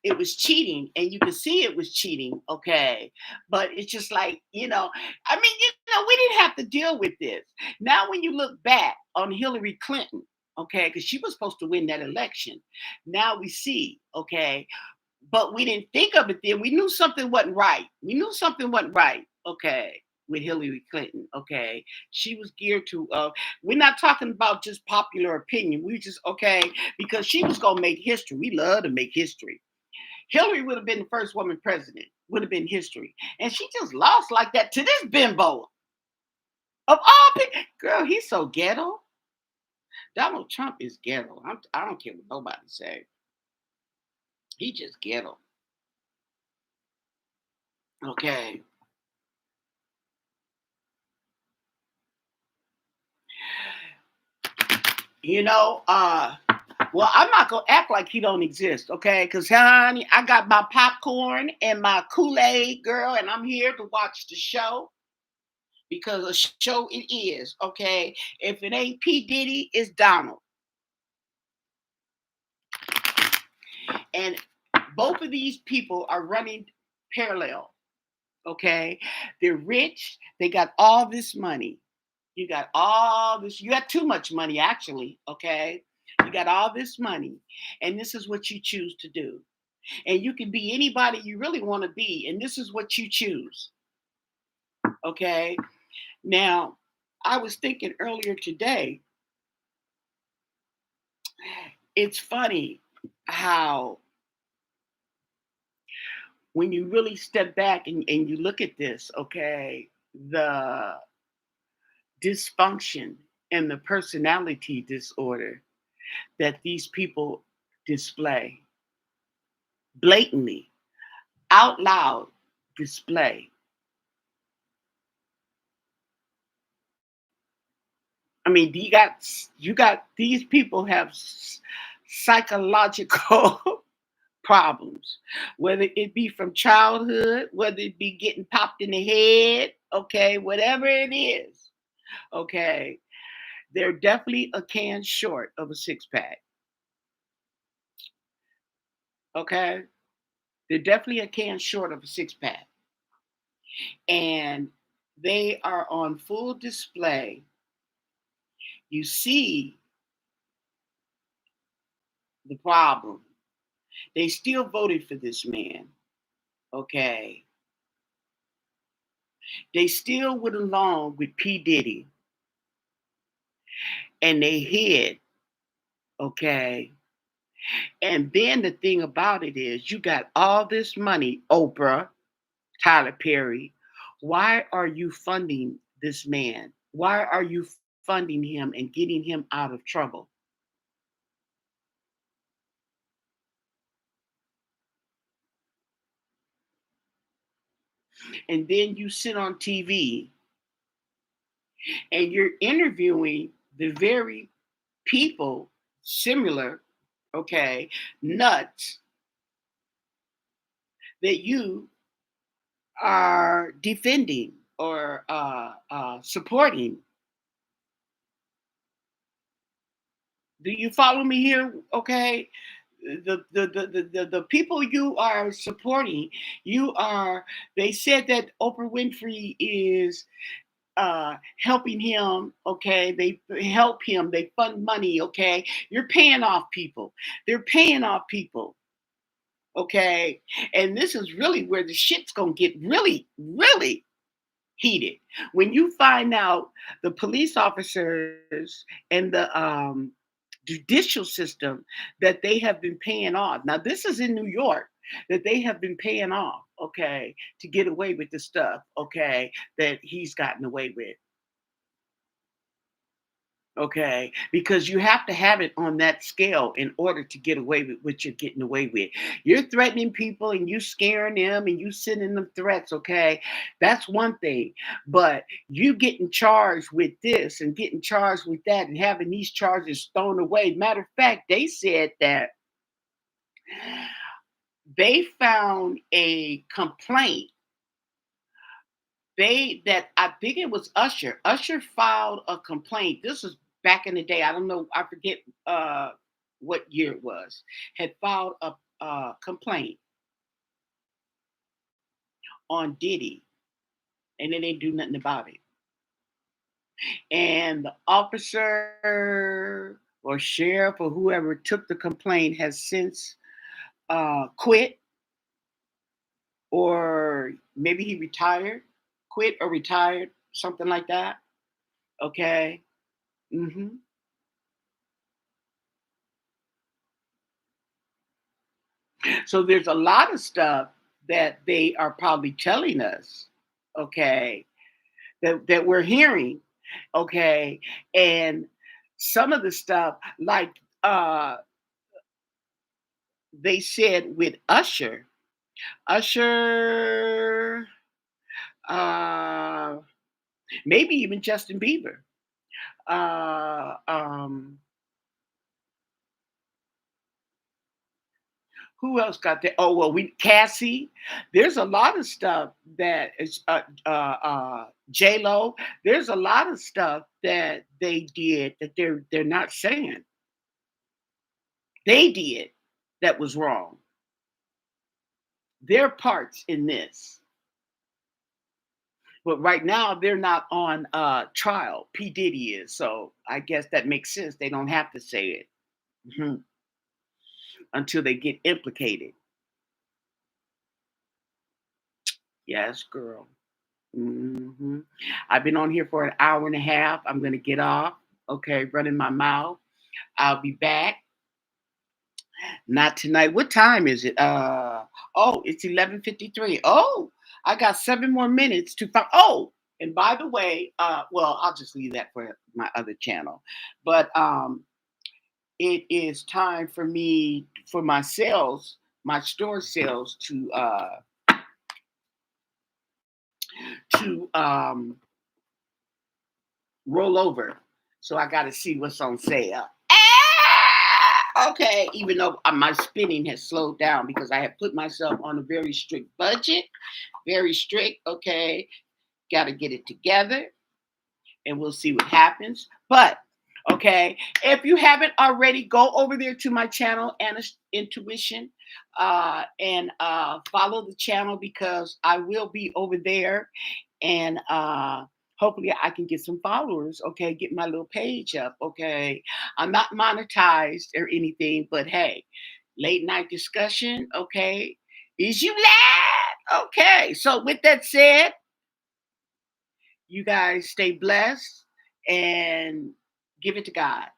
it was cheating and you could see it was cheating, okay. But it's just like, I mean, we didn't have to deal with this. Now when you look back on Hillary Clinton, okay, because she was supposed to win that election, now we see, okay, but we didn't think of it then. We knew something wasn't right. Okay, with Hillary Clinton. Okay, she was geared to. We're not talking about just popular opinion. We just okay because she was gonna make history. We love to make history. Hillary would have been the first woman president. Would have been history, and she just lost like that to this bimbo of all people. Girl, he's so ghetto. Donald Trump is ghetto. I don't care what nobody say. He just ghetto. Okay. You know, well, I'm not gonna act like he don't exist, okay? Because honey, I got my popcorn and my Kool-Aid, girl, and I'm here to watch the show because a show it is, okay? If it ain't P. Diddy, it's Donald. And both of these people are running parallel, okay? They're rich, they got all this money. You got too much money, actually, okay? You got all this money, and this is what you choose to do. And you can be anybody you really want to be, and this is what you choose, okay? Now, I was thinking earlier today, it's funny how when you really step back and you look at this, okay, the dysfunction and the personality disorder that these people display blatantly, out loud display. I mean, you got these people have psychological problems, whether it be from childhood, whether it be getting popped in the head, okay, whatever it is, okay, they're definitely a can short of a six pack, okay, they're definitely a can short of a six pack, and they are on full display. You see the problem. They still voted for this man, okay. They still went along with P. Diddy and they hid, okay. And then the thing about it is, you got all this money, Oprah, Tyler Perry. Why are you funding this man? Why are you funding him and getting him out of trouble? And then you sit on TV and you're interviewing the very people similar, okay, nuts that you are defending or supporting. Do you follow me here? Okay. The people you are supporting, you are. They said that Oprah Winfrey is helping him. Okay, they help him. They fund money. Okay, you're paying off people. They're paying off people. Okay, and this is really where the shit's gonna get really, really heated when you find out the police officers and the judicial system that they have been paying off. Now, this is in New York that they have been paying off, okay, to get away with the stuff, okay, that he's gotten away with. Okay, because you have to have it on that scale in order to get away with what you're getting away with. You're threatening people and you scaring them and you sending them threats, okay? That's one thing. But you getting charged with this and getting charged with that and having these charges thrown away. Matter of fact, they said that they found a complaint. I think it was Usher. Usher filed a complaint. This was back in the day. I don't know. I forget what year it was. Had filed a complaint on Diddy, and they didn't do nothing about it. And the officer or sheriff or whoever took the complaint has since quit, or maybe he retired, quit or retired, something like that. Okay. Hmm. So there's a lot of stuff that they are probably telling us, okay, that we're hearing, okay, and some of the stuff like they said with Usher, uh, maybe even Justin Bieber. Uh, um, Who else got that? Oh well, we Cassie. There's a lot of stuff that is J Lo. There's a lot of stuff that they did that they're not saying they did that was wrong. Their parts in this, but right now they're not on trial. P Diddy is, so I guess that makes sense. They don't have to say it. Mhm. Until they get implicated. Yes, girl. Mhm. I've been on here for an hour and a half. I'm gonna get off. Okay, running my mouth. I'll be back. Not tonight. What time is it? Oh, it's 11:53. Oh, I got 7 more minutes to find. Oh, and by the way, well, I'll just leave that for my other channel. But it is time for me for my sales, my store sales to roll over. So I got to see what's on sale. Okay, even though my spending has slowed down because I have put myself on a very strict budget, very strict. Okay, got to get it together, and we'll see what happens. But okay, if you haven't already, go over there to my channel, Anna's Intuition, and follow the channel because I will be over there, and hopefully I can get some followers. Okay, get my little page up. Okay, I'm not monetized or anything, but hey, late night discussion. Okay, is you glad? Okay, so with that said, you guys stay blessed and give it to God.